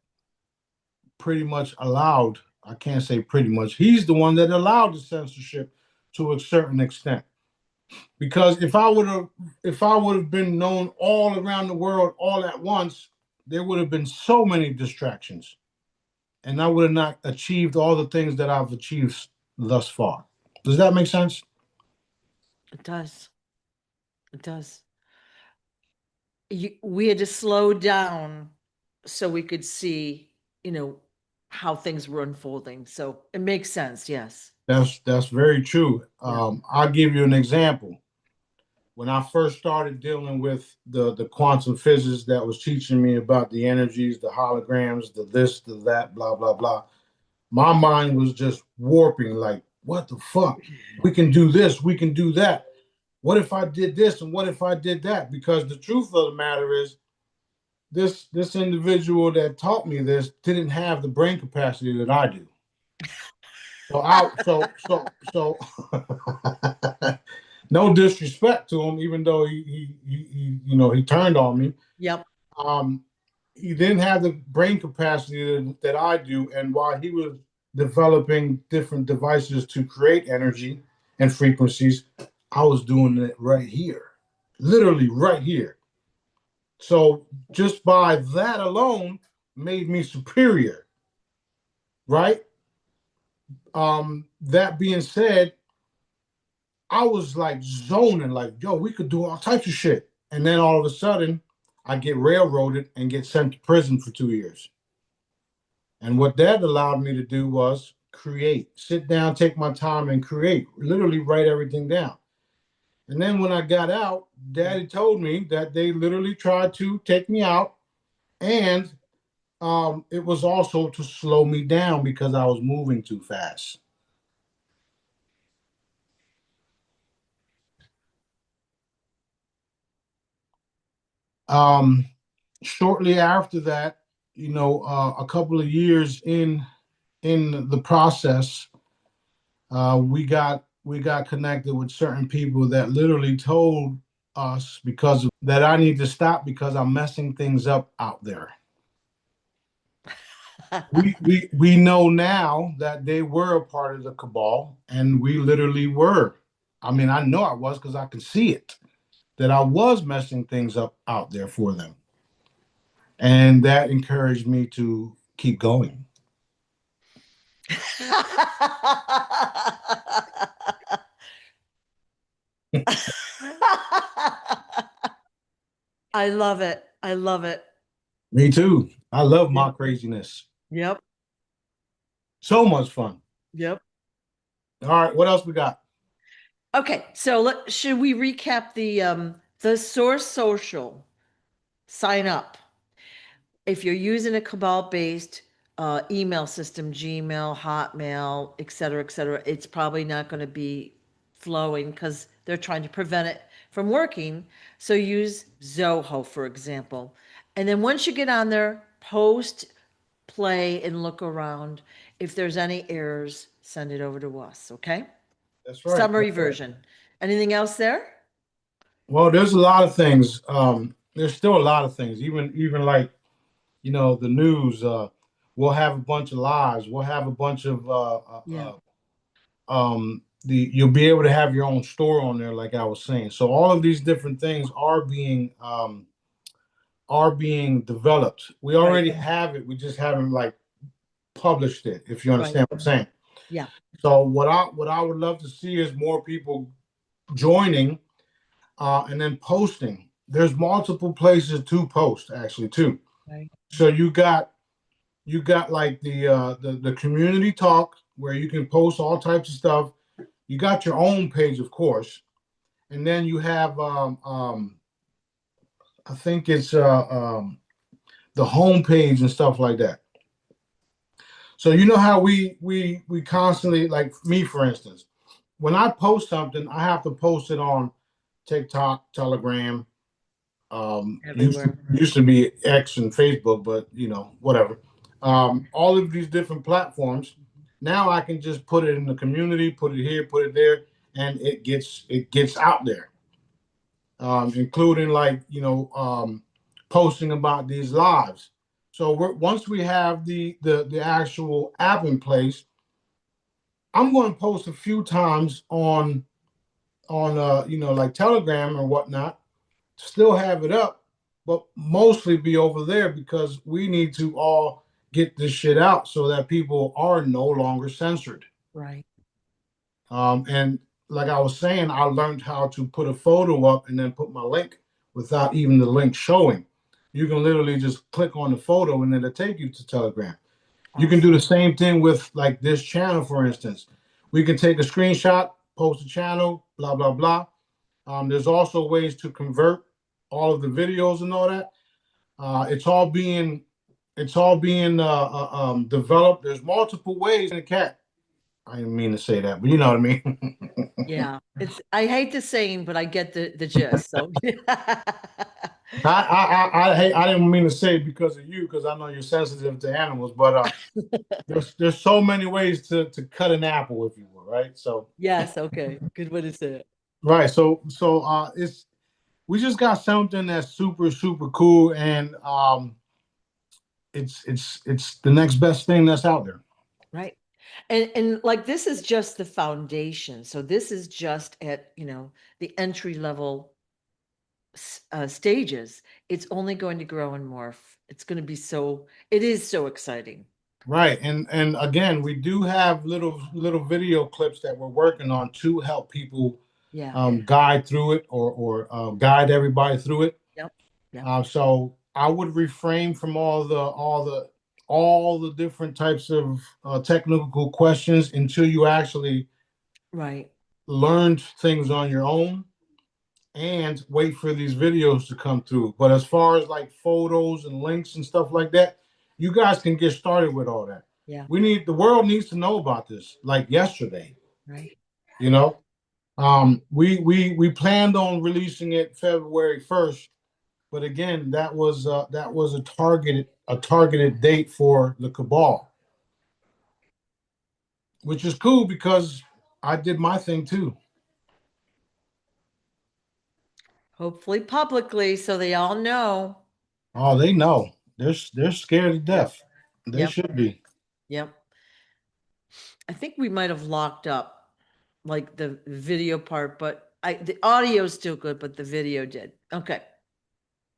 pretty much allowed, I can't say pretty much, he's the one that allowed the censorship to a certain extent. Because if I would have been known all around the world all at once, there would have been so many distractions. And I would have not achieved all the things that I've achieved thus far. Does that make sense? It does. It does. We had to slow down so we could see, how things were unfolding. So it makes sense. Yes. That's very true. Yeah. I'll give you an example. When I first started dealing with the quantum physics that was teaching me about the energies, the holograms, the this, the that, blah, blah, blah, my mind was just warping like, what the fuck? We can do this, we can do that. What if I did this and what if I did that? Because the truth of the matter is, this individual that taught me this didn't have the brain capacity that I do. So no disrespect to him, even though he turned on me. Yep. He didn't have the brain capacity that I do, and while he was developing different devices to create energy and frequencies, I was doing it right here, literally right here. So just by that alone made me superior, right? That being said, I was like zoning, like, yo, we could do all types of shit. And then all of a sudden, I get railroaded and get sent to prison for 2 years. And what that allowed me to do was create, sit down, take my time and create, literally write everything down. And then when I got out, Daddy told me that they literally tried to take me out. And it was also to slow me down because I was moving too fast. Shortly after that, a couple of years in the process, we got connected with certain people that literally told us that I need to stop because I'm messing things up out there. we know now that they were a part of the cabal, and we literally were. I mean, I know I was because I can see it, that I was messing things up out there for them. And that encouraged me to keep going. I love it. I love it. Me too. I love my craziness. Yep. So much fun. Yep. All right, what else we got? Okay, so should we recap the Source Social sign up? If you're using a Cabal-based email system, Gmail, Hotmail, et cetera, it's probably not going to be flowing because they're trying to prevent it from working. So use Zoho, for example. And then once you get on there, post, play, and look around. If there's any errors, send it over to us, okay? That's right. Summary version. Anything else there? Well, there's a lot of things. There's still a lot of things. Even like, the news. We'll have a bunch of lives. We'll have a bunch of you'll be able to have your own store on there, like I was saying. So all of these different things are being developed. We already have it. We just haven't like published it, if you understand Right. what I'm saying. Yeah. So what I would love to see is more people joining and then posting. There's multiple places to post actually too. Right. So you got like the community talk where you can post all types of stuff. You got your own page, of course, and then you have I think it's the home page and stuff like that. So you know how we constantly, like me for instance, when I post something, I have to post it on TikTok, Telegram, Everywhere. used to be X and Facebook, but you know, whatever. All of these different platforms. Now I can just put it in the community, put it here, put it there, and it gets out there. Including like posting about these lives. So once we have the actual app in place, I'm going to post a few times on like Telegram or whatnot, still have it up, but mostly be over there because we need to all get this shit out so that people are no longer censored. Right. And like I was saying, I learned how to put a photo up and then put my link without even the link showing. You can literally just click on the photo and then it'll take you to Telegram. You can do the same thing with like this channel, for instance. We can take a screenshot, post a channel, blah, blah, blah. There's also ways to convert all of the videos and all that. It's all being developed. There's multiple ways in the cat. I didn't mean to say that, but you know what I mean. Yeah. I hate the saying, but I get the gist. So I didn't mean to say it because of you, because I know you're sensitive to animals, but there's so many ways to cut an apple, if you will, right? So yes, okay. Good way to say it. right, so it's we just got something that's super super cool, and it's the next best thing that's out there. Right. And like this is just the foundation. So this is just at, the entry level stages. It's only going to grow and morph. It's going to be it is so exciting. Right, and again, we do have little video clips that we're working on to help people Yeah. guide through it or guide everybody through it. Yep. Yep. So I would refrain from all the different types of technical questions until you actually Right. learn things on your own and wait for these videos to come through. But as far as like photos and links and stuff like that, you guys can get started with all that. Yeah. The world needs to know about this like yesterday. Right. You know, we planned on releasing it February 1st, but again, that was a targeted date for the cabal, which is cool because I did my thing too. Hopefully publicly so they all know. Oh, they know. They're scared to death. They Yep. should be. Yep. I think we might have locked up like the video part, but the audio is still good, but the video did. Okay.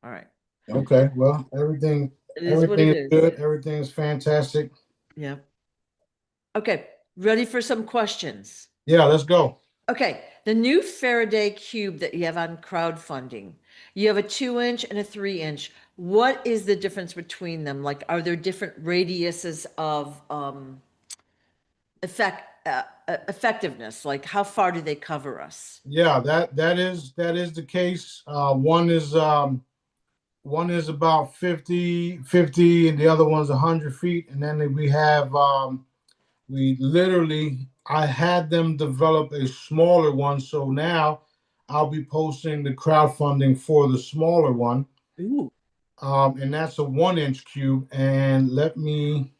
All right. Okay. Well, everything It is what it is is. good. Everything's fantastic. Yeah. Okay. Ready for some questions? Yeah, let's go. Okay. The new Faraday cube that you have on crowdfunding, you have a 2-inch and a 3-inch. What is the difference between them? Like, are there different radiuses of effectiveness? Like, how far do they cover us? Yeah, that is the case. One is about 50, and the other one's 100 feet. And then we have I had them develop a smaller one, so now I'll be posting the crowdfunding for the smaller one. Ooh. And that's a 1-inch cube. And let me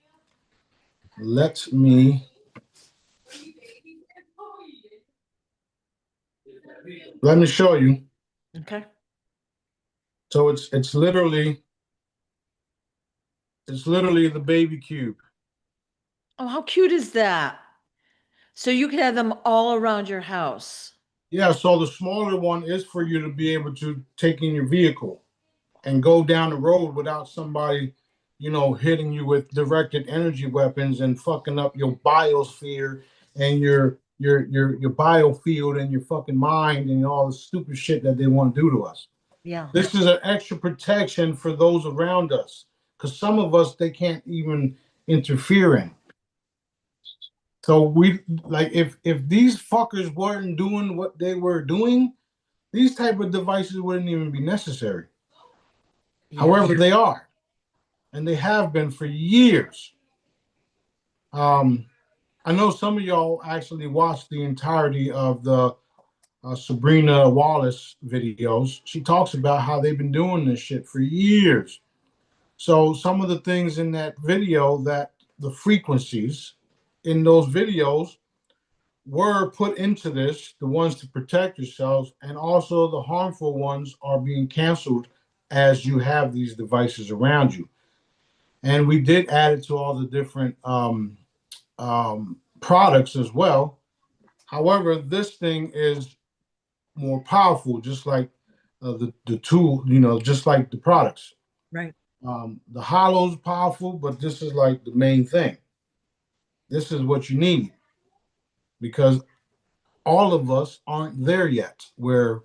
show you. Okay. So it's literally the baby cube. Oh, how cute is that? So you can have them all around your house. Yeah, so the smaller one is for you to be able to take in your vehicle and go down the road without somebody hitting you with directed energy weapons and fucking up your biosphere and your biofield and your fucking mind and all the stupid shit that they want to do to us. Yeah. This is an extra protection for those around us, because some of us they can't even interfere in. So we like if these fuckers weren't doing what they were doing, these type of devices wouldn't even be necessary. Yeah. However, they are, and they have been for years. I know some of y'all actually watched the entirety of the Sabrina Wallace videos. She talks about how they've been doing this shit for years. So some of the things in that video, that the frequencies in those videos were put into this, the ones to protect yourselves, and also the harmful ones are being canceled as you have these devices around you. And we did add it to all the different products as well. However, this thing is more powerful, just like the tool, just like the products. Right. The hollow's powerful, but this is like the main thing. This is what you need, because all of us aren't there yet, where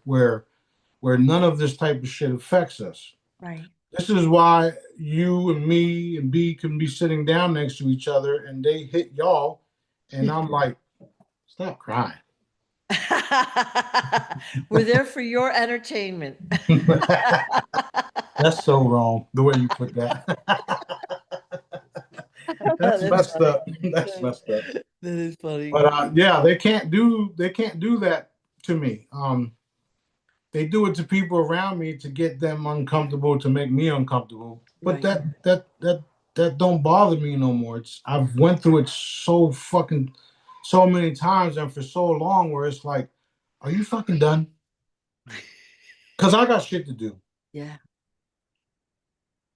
none of this type of shit affects us. Right. This is why you and me and B can be sitting down next to each other and they hit y'all, and I'm like, stop crying. We're there for your entertainment. That's so wrong, the way you put that. That's messed up. That's messed up. That is funny. But yeah, they can't do that to me. They do it to people around me to get them uncomfortable, to make me uncomfortable. But Right. that don't bother me no more. I've went through it so many times and for so long, where it's like, are you fucking done? Because I got shit to do. Yeah.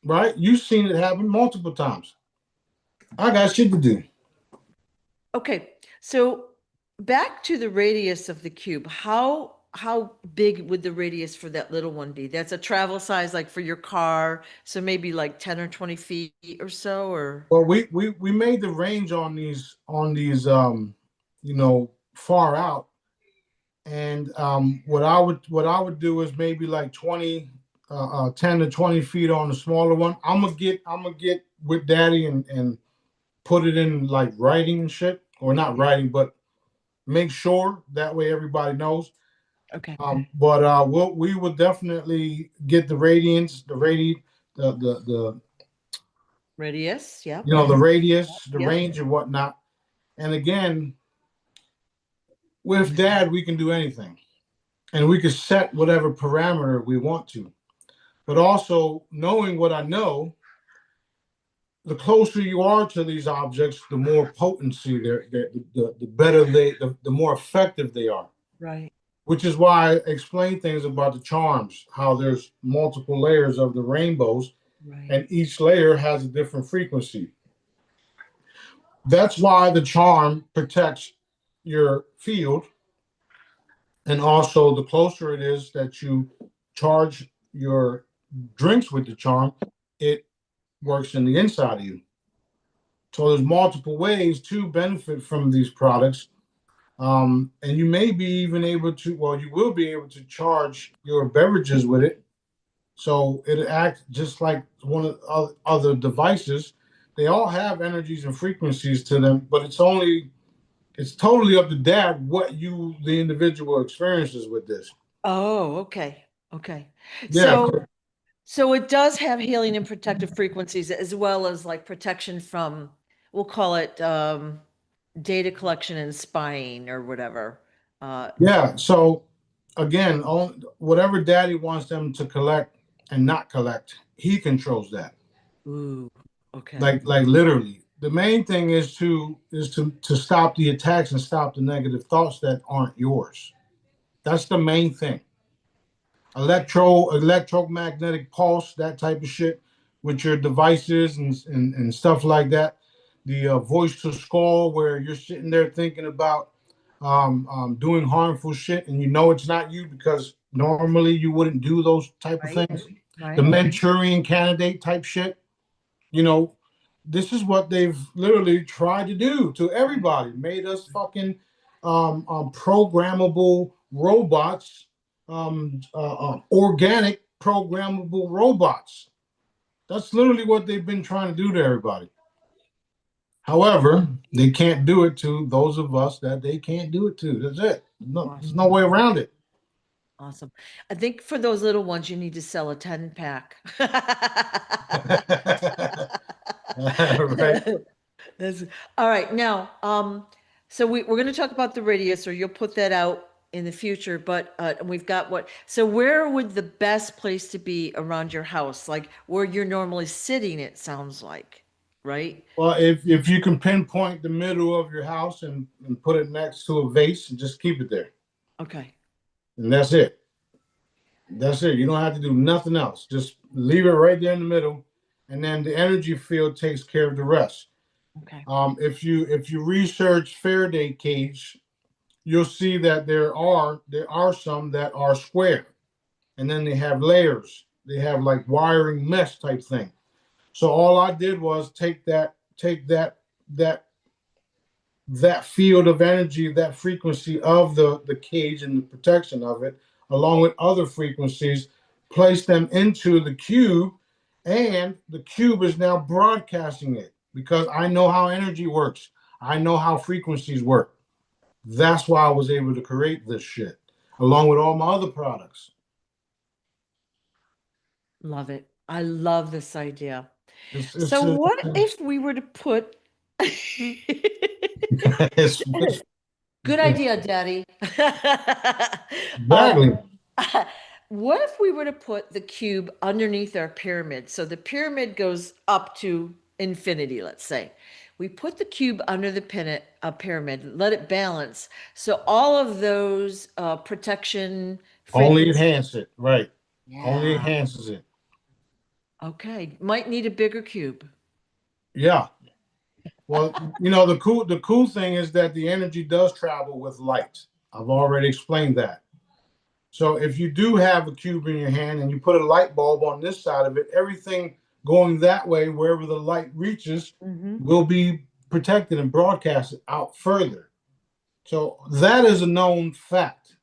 Right? You've seen it happen multiple times. I got shit to do. Okay, so back to the radius of the cube. How big would the radius for that little one be? That's a travel size, like for your car, so maybe like 10 or 20 feet or so, or? Well, we made the range on these far out, and what I would do is maybe like 10 to 20 feet on the smaller one. I'm gonna get with Daddy and put it in like writing and shit, or not writing, but make sure that way everybody knows. Okay. But we will definitely get the radiance, the Radius, yeah. the radius, the Yep. range, and whatnot. And again, with Dad, we can do anything, and we can set whatever parameter we want to. But also, knowing what I know, the closer you are to these objects, the more potency the better the more effective they are. Right. Which is why I explain things about the charms, how there's multiple layers of the rainbows, Right. and each layer has a different frequency. That's why the charm protects your field. And also, the closer it is that you charge your drinks with the charm, it works in the inside of you. So there's multiple ways to benefit from these products. And you may be even able to, well, you will be able to charge your beverages with it. So it acts just like one of the other devices. They all have energies and frequencies to them, but it's totally up to Dad what the individual experiences with this. Oh, okay. Okay. Yeah. So it does have healing and protective frequencies, as well as like protection from, we'll call it data collection and spying or whatever. Yeah. So again, whatever Daddy wants them to collect and not collect, he controls that. Ooh, okay. Like literally. The main thing is to stop the attacks and stop the negative thoughts that aren't yours. That's the main thing. Electromagnetic pulse, that type of shit with your devices and stuff like that. The voice to skull, where you're sitting there thinking about doing harmful shit, and you know it's not you, because normally you wouldn't do those type of things. Right. The Manchurian Candidate type shit. You know, this is what they've literally tried to do to everybody. Made us fucking programmable robots, organic programmable robots. That's literally what they've been trying to do to everybody. However, they can't do it to those of us that they can't do it to. That's it. No, there's no way around it. Awesome. I think for those little ones, you need to sell a 10 pack. Right. That's, all right. Now, so we're going to talk about the radio, so you'll put that out in the future, but we've got so where would the best place to be around your house? Like where you're normally sitting, it sounds like, right? Well, if you can pinpoint the middle of your house and put it next to a vase and just keep it there. Okay. And that's it. That's it. You don't have to do nothing else. Just leave it right there in the middle, and then the energy field takes care of the rest. Okay. If you research Faraday cage, you'll see that there are some that are square, and then they have layers. They have like wiring mesh type thing. So all I did was take that field of energy, that frequency of the cage and the protection of it, along with other frequencies, place them into the cube, and the cube is now broadcasting it because I know how energy works. I know how frequencies work. That's why I was able to create this shit, along with all my other products. Love it. I love this idea. It's So what if we were to put it's good idea, Daddy. exactly. What if we were to put the cube underneath our pyramid? So the pyramid goes up to infinity, let's say. We put the cube under the pyramid, let it balance. So all of those protection Only frequencies. enhance it, right? Only Yeah. enhances it. Okay. Might need a bigger cube. Yeah. Well, the cool thing is that the energy does travel with light. I've already explained that. So if you do have a cube in your hand and you put a light bulb on this side of it, everything going that way, wherever the light reaches, will be protected and broadcasted out further. So that is a known fact.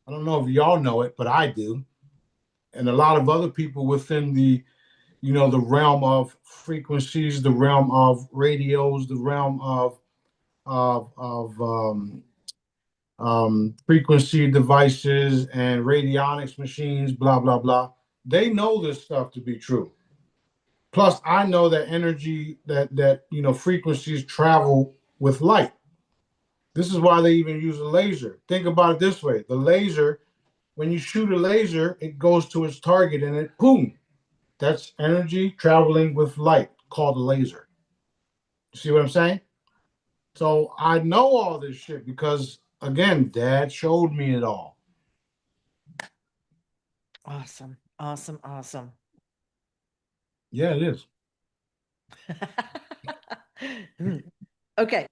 I don't know if y'all know it, but I do. And a lot of other people within the realm of frequencies, the realm of radios, the realm of frequency devices and radionics machines, blah blah blah. They know this stuff to be true. Plus, I know that energy, that frequencies travel with light. This is why they even use a laser. Think about it this way: the laser, when you shoot a laser, it goes to its target and it boom. That's energy traveling with light, called a laser. You see what I'm saying? So I know all this shit because, again, Dad showed me it all. Awesome. Awesome. Awesome. Yeah, it is. Okay. I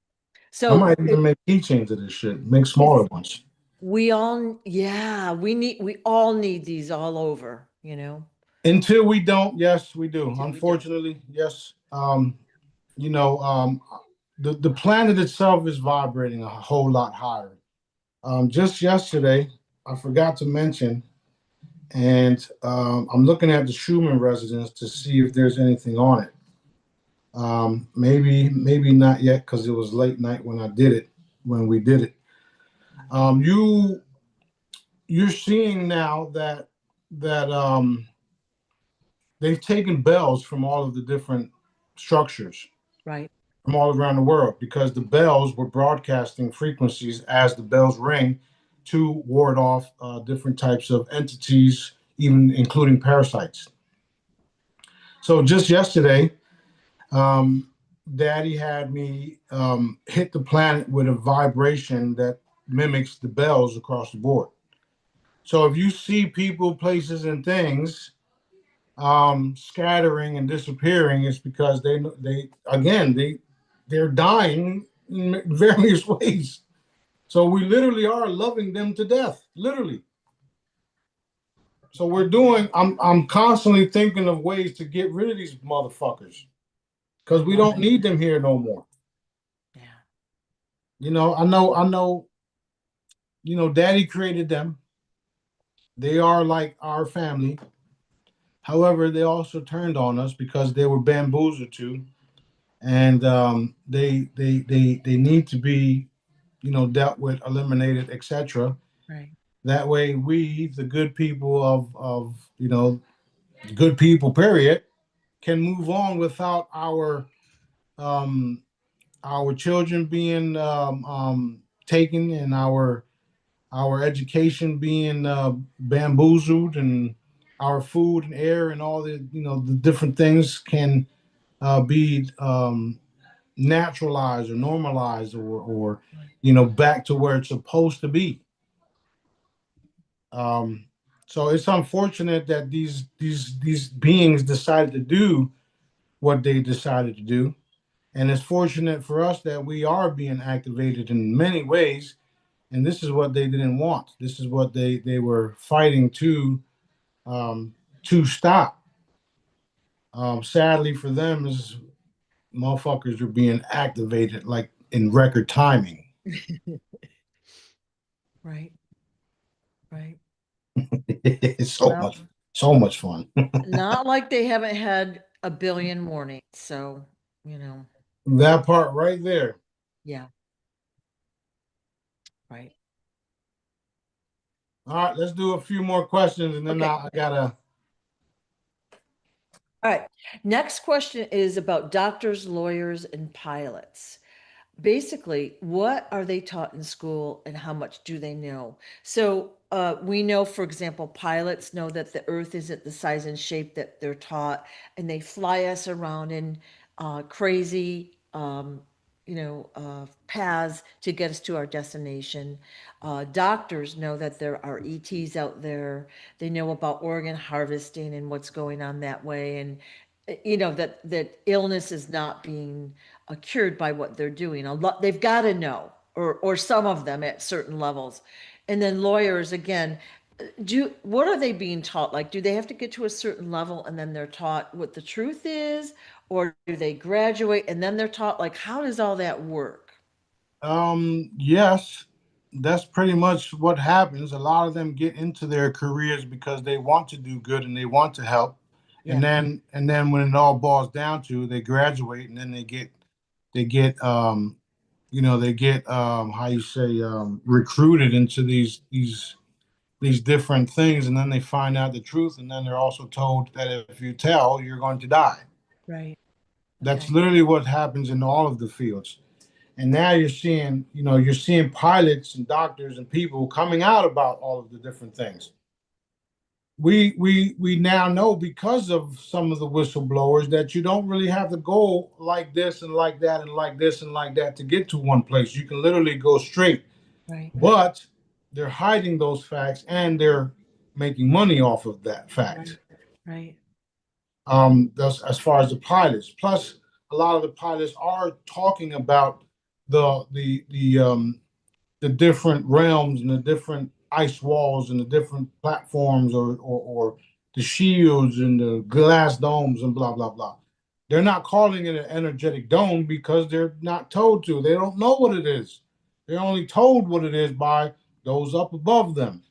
So might even make keychains of this shit, make smaller ones. we all need these all over, Until we don't, yes, we do. Until we don't. Unfortunately, yes. You know, the planet itself is vibrating a whole lot higher. Just yesterday, I forgot to mention, and I'm looking at the Schumann resonance to see if there's anything on it. Maybe not yet because it was late night when we did it. You're seeing now that they've taken bells from all of the different structures, Right. from all around the world, because the bells were broadcasting frequencies as the bells ring to ward off different types of entities, even including parasites. So just yesterday, Daddy had me hit the planet with a vibration that mimics the bells across the board. So if you see people, places, and things scattering and disappearing, it's because they're dying in various ways. So we literally are loving them to death, literally. So we're doing. I'm constantly thinking of ways to get rid of these motherfuckers because we don't need them here no more. Yeah. I know. Daddy created them. They are like our family. However, they also turned on us because they were bamboozled too, and they need to be, dealt with, eliminated, etc. Right. That way, we, the good people of good people, period, can move on without um, our children being taken and our education being bamboozled and our food and air and all the different things can be naturalized or normalized or back to where it's supposed to be. Um, so it's unfortunate that these beings decided to do what they decided to do, and it's fortunate for us that we are being activated in many ways. And this is what they didn't want. This is what they were fighting to stop. Sadly for them, is motherfuckers are being activated like in record timing. Right. Right. It's Well, so much fun. not like they haven't had a billion warnings. So, you know, That part right there. yeah. Right. All right, let's do a few more questions, and then Okay. I gotta. All right. Next question is about doctors, lawyers, and pilots. Basically, what are they taught in school and how much do they know? So we know, for example, pilots know that the earth isn't the size and shape that they're taught, and they fly us around in crazy, paths to get us to our destination. Doctors know that there are ETs out there. They know about organ harvesting and what's going on that way, and that illness is not being cured by what they're doing. A lot they've got to know, or some of them at certain levels. And then lawyers again, do what are they being taught? Like, do they have to get to a certain level and then they're taught what the truth is, or do they graduate and then they're taught, like, how does all that work? Yes, that's pretty much what happens. A lot of them get into their careers because they want to do good and they want to help. And Yeah. then when it all boils down to, they graduate and then they get how you say recruited into these different things, and then they find out the truth, and then they're also told that if you tell, you're going to die. Right. That's Okay. literally what happens in all of the fields. And now you're seeing pilots and doctors and people coming out about all of the different things. We now know because of some of the whistleblowers that you don't really have to go like this and like that and like this and like that to get to one place. You can literally go straight. Right. But they're hiding those facts and they're making money off of that Right. fact. Right. That's as far as the pilots. Plus, a lot of the pilots are talking about the different realms and the different ice walls and the different platforms or the shields and the glass domes and blah blah blah. They're not calling it an energetic dome because they're not told to. They don't know what it is. They're only told what it is by those up above them.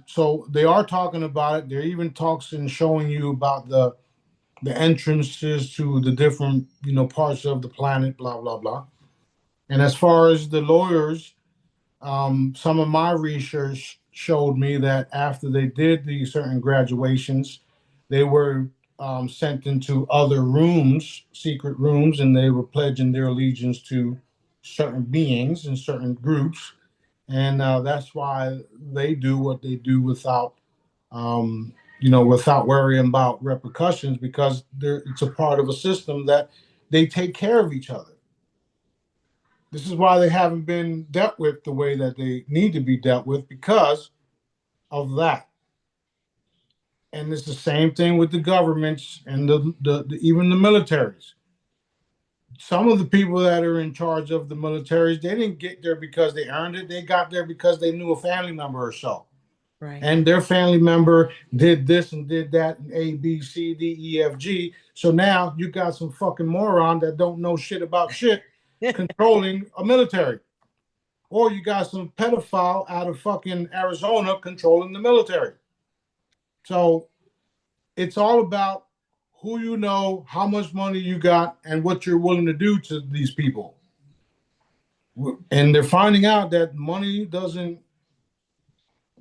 So they are talking about it. They're even talks and showing you about the entrances to the different parts of the planet. Blah blah blah. And as far as the lawyers, some of my research showed me that after they did these certain graduations, they were sent into other rooms, secret rooms, and they were pledging their allegiance to certain beings and certain groups. And that's why they do what they do without worrying about repercussions because it's a part of a system that they take care of each other. This is why they haven't been dealt with the way that they need to be dealt with because of that. And it's the same thing with the governments and even the militaries. Some of the people that are in charge of the militaries, they didn't get there because they earned it. They got there because they knew a family member or so. Right. and their family member did this and did that and A, B, C, D, E, F, G. So now you got some fucking moron that don't know shit about shit controlling a military. Or you got some pedophile out of fucking Arizona controlling the military. So it's all about who you know, how much money you got, and what you're willing to do to these people. And they're finding out that money doesn't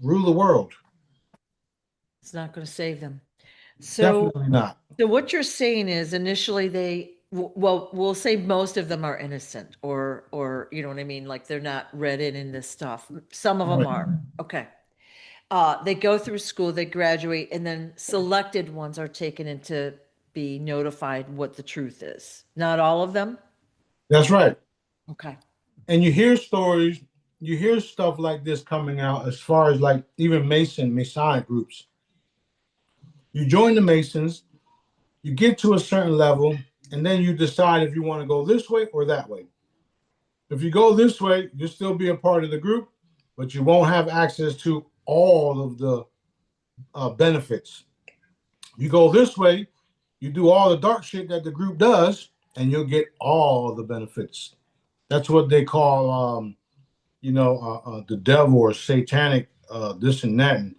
rule the world. It's not going to save them. So, Definitely not. so what you're saying is initially well, we'll say most of them are innocent or, you know what I mean? Like they're not read in this stuff. Some of them Right. are. Okay. They go through school, they graduate, and then selected ones are taken in to be notified what the truth is. Not all of them? That's right. Okay. And you hear stories, you hear stuff like this coming out as far as like even Masonic groups. You join the Masons, you get to a certain level, and then you decide if you want to go this way or that way. If you go this way, you'll still be a part of the group, but you won't have access to all of the benefits. You go this way, you do all the dark shit that the group does, and you'll get all the benefits. That's what they call, the devil or satanic, this and that. And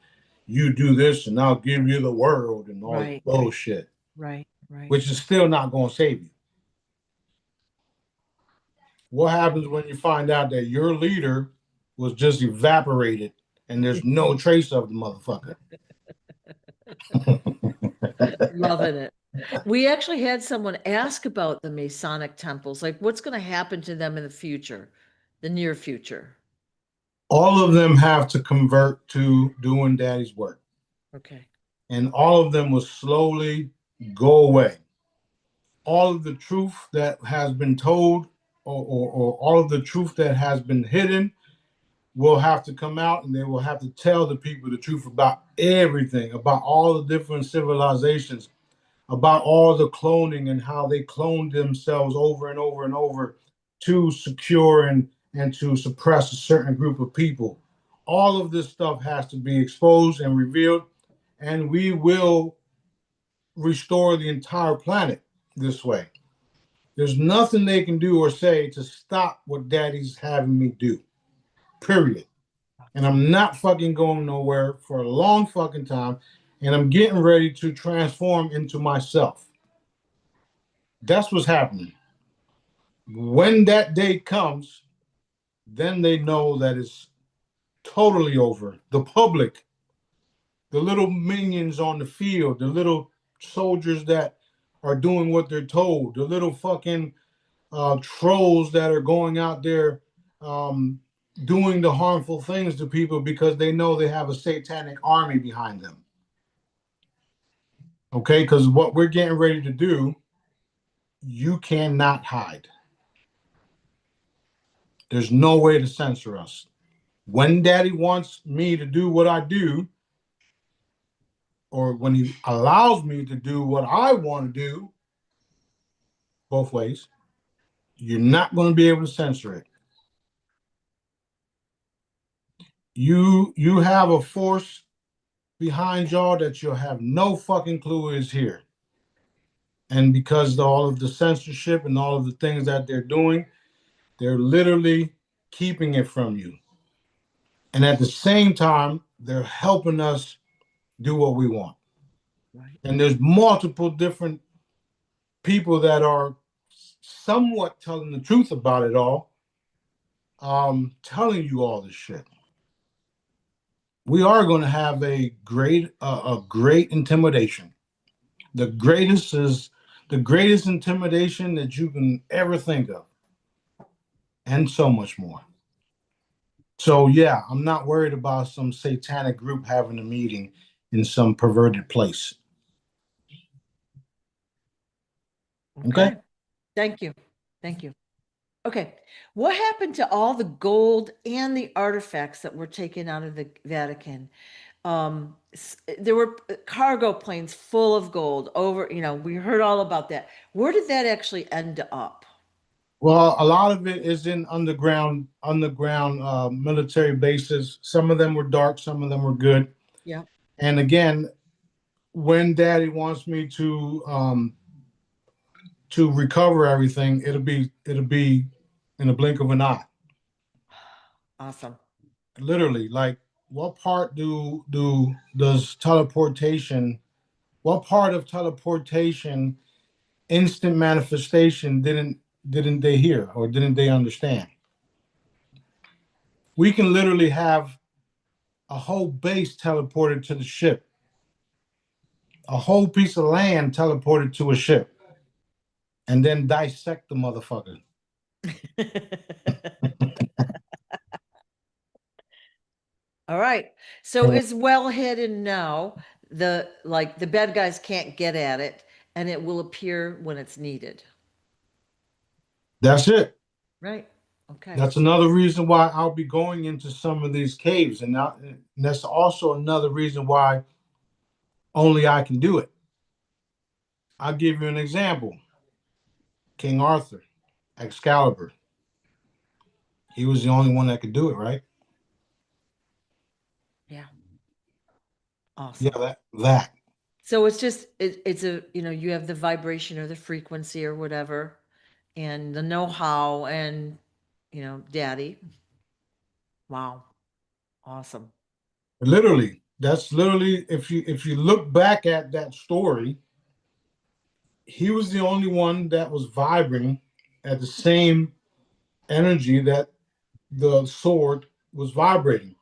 you do this, and I'll give you the world and all this Right. bullshit, Right. Right. which is still not going to save you. What happens when you find out that your leader was just evaporated and there's no trace of the motherfucker? Loving it. We actually had someone ask about the Masonic temples, like what's going to happen to them in the future, the near future. All of them have to convert to doing daddy's work. Okay. And all of them will slowly go away. All of the truth that has been told, or all of the truth that has been hidden, will have to come out, and they will have to tell the people the truth about everything, about all the different civilizations, about all the cloning and how they cloned themselves over and over and over to secure and to suppress a certain group of people. All of this stuff has to be exposed and revealed, and we will restore the entire planet this way. There's nothing they can do or say to stop what daddy's having me do. Period. And I'm not fucking going nowhere for a long fucking time. And I'm getting ready to transform into myself. That's what's happening. When that day comes, then they know that it's totally over. The public, the little minions on the field, the little soldiers that are doing what they're told, the little fucking trolls that are going out there um, doing the harmful things to people because they know they have a satanic army behind them. Okay, because what we're getting ready to do, you cannot hide. There's no way to censor us. When daddy wants me to do what I do, or when he allows me to do what I want to do, both ways, you're not going to be able to censor it. You have a force behind y'all that you'll have no fucking clue is here. And because of all of the censorship and all of the things that they're doing, they're literally keeping it from you. And at the same time, they're helping us do what we want. Right. And there's multiple different people that are somewhat telling the truth about it all, telling you all this shit. We are going to have a great intimidation. The greatest intimidation that you can ever think of, and so much more. So yeah, I'm not worried about some satanic group having a meeting in some perverted place. Okay. Thank you. Thank you. Okay. What happened to all the gold and the artifacts that were taken out of the Vatican? There were cargo planes full of gold over, we heard all about that. Where did that actually end up? Well, a lot of it is in underground military bases. Some of them were dark, some of them were good. Yeah. And again, when Daddy wants me to recover everything, it'll be in a blink of an eye. Awesome. Literally, like what part does teleportation? What part of teleportation, instant manifestation, didn't they hear or didn't they understand? We can literally have a whole base teleported to the ship, a whole piece of land teleported to a ship, and then dissect the motherfucker. All right. So it's well hidden now. The bad guys can't get at it, and it will appear when it's needed. That's it. Right. Okay. That's another reason why I'll be going into some of these caves, and that's also another reason why only I can do it. I'll give you an example. King Arthur, Excalibur. He was the only one that could do it, right? Yeah. Yeah, Awesome. that. So it's just it's a you have the vibration or the frequency or whatever, and the know-how and daddy. Wow. Awesome. Literally, that's literally if you look back at that story, he was the only one that was vibrating at the same energy that the sword was vibrating.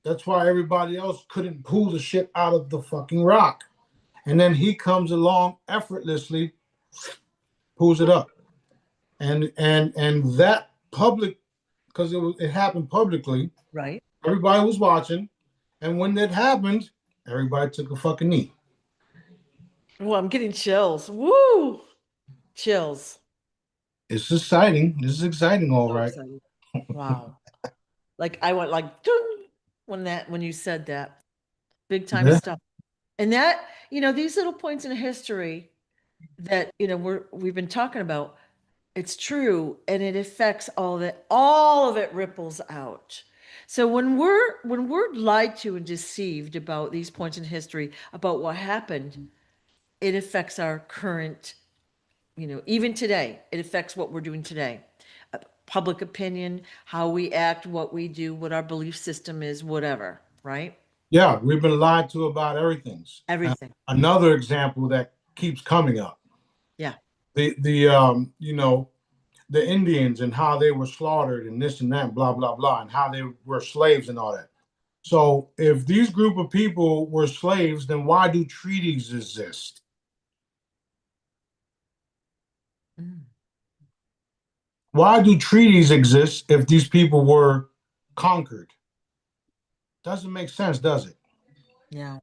That's why everybody else couldn't pull the shit out of the fucking rock. And then he comes along effortlessly, pulls it up. And that public, because it happened publicly, Right. everybody was watching. And when that happened, everybody took a fucking knee. Well, I'm getting chills. Woo! Chills. It's exciting. This is exciting, all So right. excited. Wow. Like I went like ding, when you said that. Big time Yeah. stuff. And that, these little points in history that, we've been talking about, it's true and it affects all of it ripples out. So when we're lied to and deceived about these points in history, about what happened, it affects our current, even today, it affects what we're doing today. Public opinion, how we act, what we do, what our belief system is, whatever, right? Yeah, we've been lied to about everything. Everything. Another example that keeps coming up. Yeah. The Indians and how they were slaughtered and this and that, blah, blah, blah, and how they were slaves and all that. So if these group of people were slaves, then why do treaties exist? Mm. Why do treaties exist if these people were conquered? Doesn't make sense, does it? Yeah.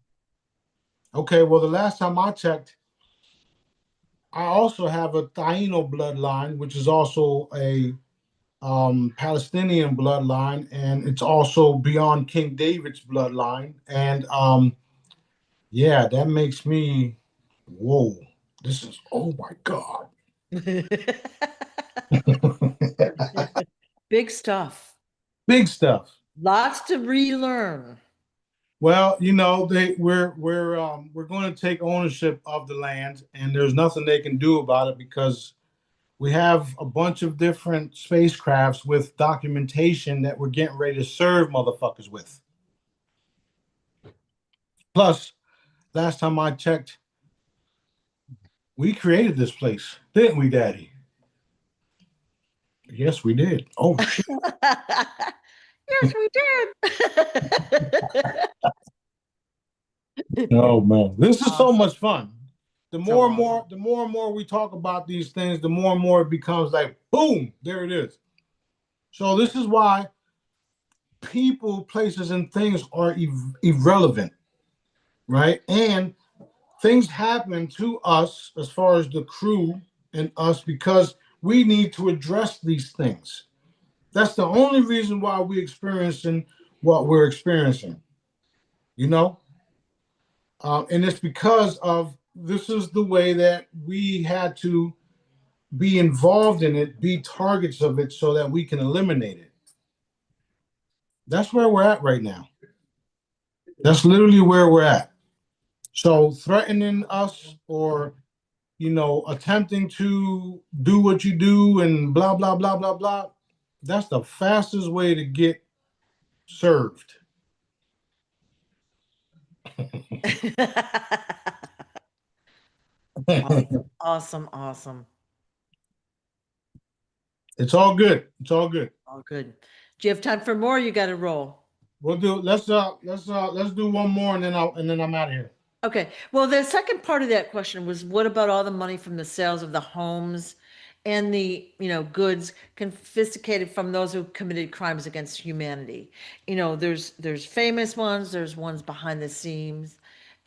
Okay, well, the last time I checked, I also have a Taino bloodline, which is also a Palestinian bloodline, and it's also beyond King David's bloodline. And yeah, that makes me, whoa, this is, oh my God. Big stuff. Big stuff. Lots to relearn. Well, we're going to take ownership of the land, and there's nothing they can do about it because we have a bunch of different spacecrafts with documentation that we're getting ready to serve motherfuckers with. Plus, last time I checked, we created this place, didn't we, Daddy? Yes, we did. Oh shit. Yes, we did. Oh man, this is so Awesome. much fun. The So more and awesome. more, the more and more we talk about these things, the more and more it becomes like, boom, there it is. So this is why people, places, and things are irrelevant, right? And things happen to us as far as the crew and us because we need to address these things. That's the only reason why we're experiencing what we're experiencing, you know? And it's because of this is the way that we had to be involved in it, be targets of it so that we can eliminate it. That's where we're at right now. That's literally where we're at. So threatening us or, attempting to do what you do and blah, blah, blah, blah, blah, that's the fastest way to get served. Awesome, awesome. It's all good. It's all good. All good. Do you have time for more? You got to roll. We'll do. Let's do one more, and then I'm out of here. Okay. Well, the second part of that question was, what about all the money from the sales of the homes and the, goods confiscated from those who committed crimes against humanity? There's famous ones, there's ones behind the scenes.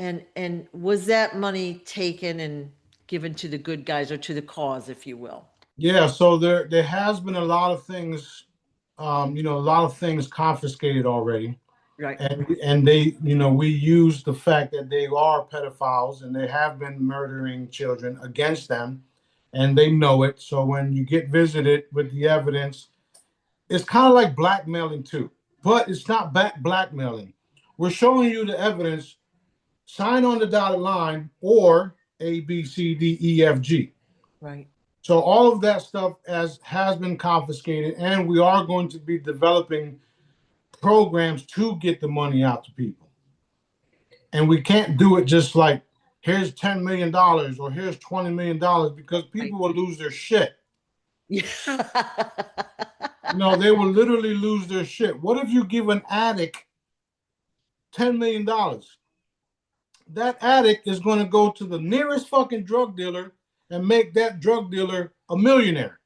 And was that money taken and given to the good guys or to the cause, if you will? Yeah, so there has been a lot of things, a lot of things confiscated already. Right. And they, we use the fact that they are pedophiles and they have been murdering children against them, and they know it. So when you get visited with the evidence, it's kind of like blackmailing too, but it's not blackmailing. We're showing you the evidence, sign on the dotted line, or A, B, C, D, E, F, G. Right. So all of that stuff has been confiscated, and we are going to be developing programs to get the money out to people. And we can't do it just like, here's $10 million or here's $20 million, because people will lose their shit. Yeah. They will literally lose their shit. What if you give an addict $10 million? That addict is going to go to the nearest fucking drug dealer and make that drug dealer a millionaire.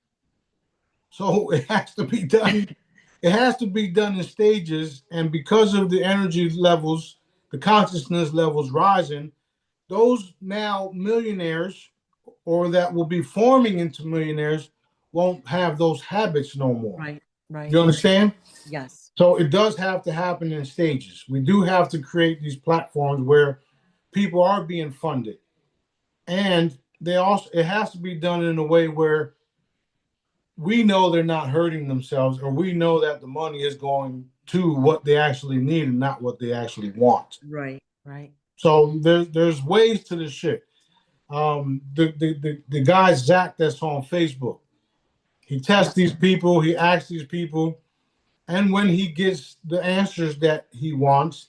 So it has to be done. It has to be done in stages. And because of the energy levels, the consciousness levels rising, those now millionaires, or that will be forming into millionaires, won't have those habits no more. Right, right. You understand? Yes. So it does have to happen in stages. We do have to create these platforms where people are being funded. And it has to be done in a way where we know they're not hurting themselves, or we know that the money is going to what they actually need and not what they actually want. Right, right. So there's ways to this shit. The guy Zach that's on Facebook, he tests these people, he asks these people, and when he gets the answers that he wants,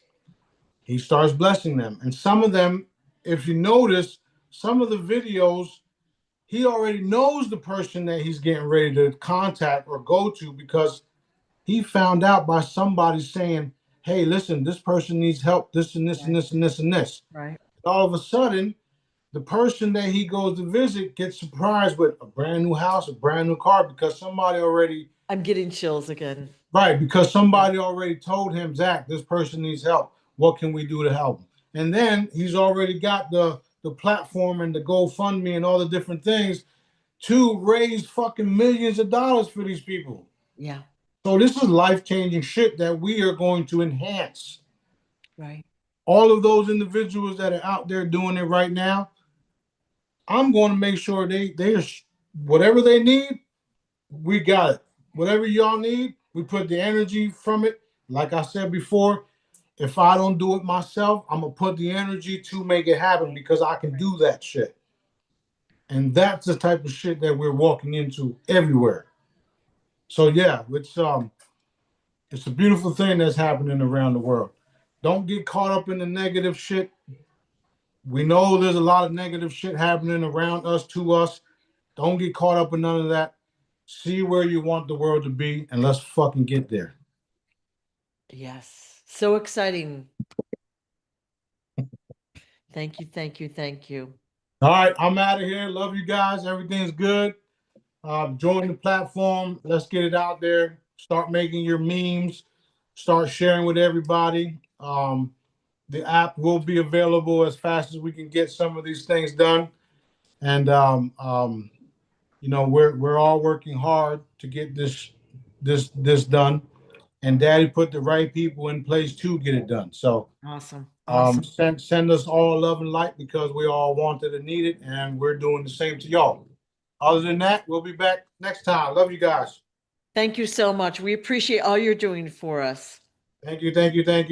he starts blessing them. And some of them, if you notice, some of the videos, he already knows the person that he's getting ready to contact or go to, because he found out by somebody saying, hey, listen, this person needs help, this and this and this and this and this. Right. All of a sudden, the person that he goes to visit gets surprised with a brand new house, a brand new car, because somebody already... I'm getting chills again. Right, because somebody already told him, Zach, this person needs help. What can we do to help him? And then he's already got the platform and the GoFundMe and all the different things to raise fucking millions of dollars for these people. Yeah. So this is life-changing shit that we are going to enhance. Right. All of those individuals that are out there doing it right now, I'm going to make sure they whatever they need, we got it. Whatever y'all need, we put the energy from it. Like I said before, if I don't do it myself, I'm going to put the energy to make it happen, because I can do that shit. And that's the type of shit that we're walking into everywhere. So yeah, it's a beautiful thing that's happening around the world. Don't get caught up in the negative shit. We know there's a lot of negative shit happening around us, to us. Don't get caught up in none of that. See where you want the world to be, and let's fucking get there. Yes. So exciting. Thank you, thank you, thank you. All right, I'm out of here. Love you guys. Everything's good. Join the platform. Let's get it out there. Start making your memes. Start sharing with everybody. The app will be available as fast as we can get some of these things done. And we're all working hard to get this done. And Daddy put the right people in place to get it done. So awesome. Send us all love and light, because we all wanted and needed, and we're doing the same to y'all. Other than that, we'll be back next time. Love you guys. Thank you so much. We appreciate all you're doing for us. Thank you, thank you, thank you.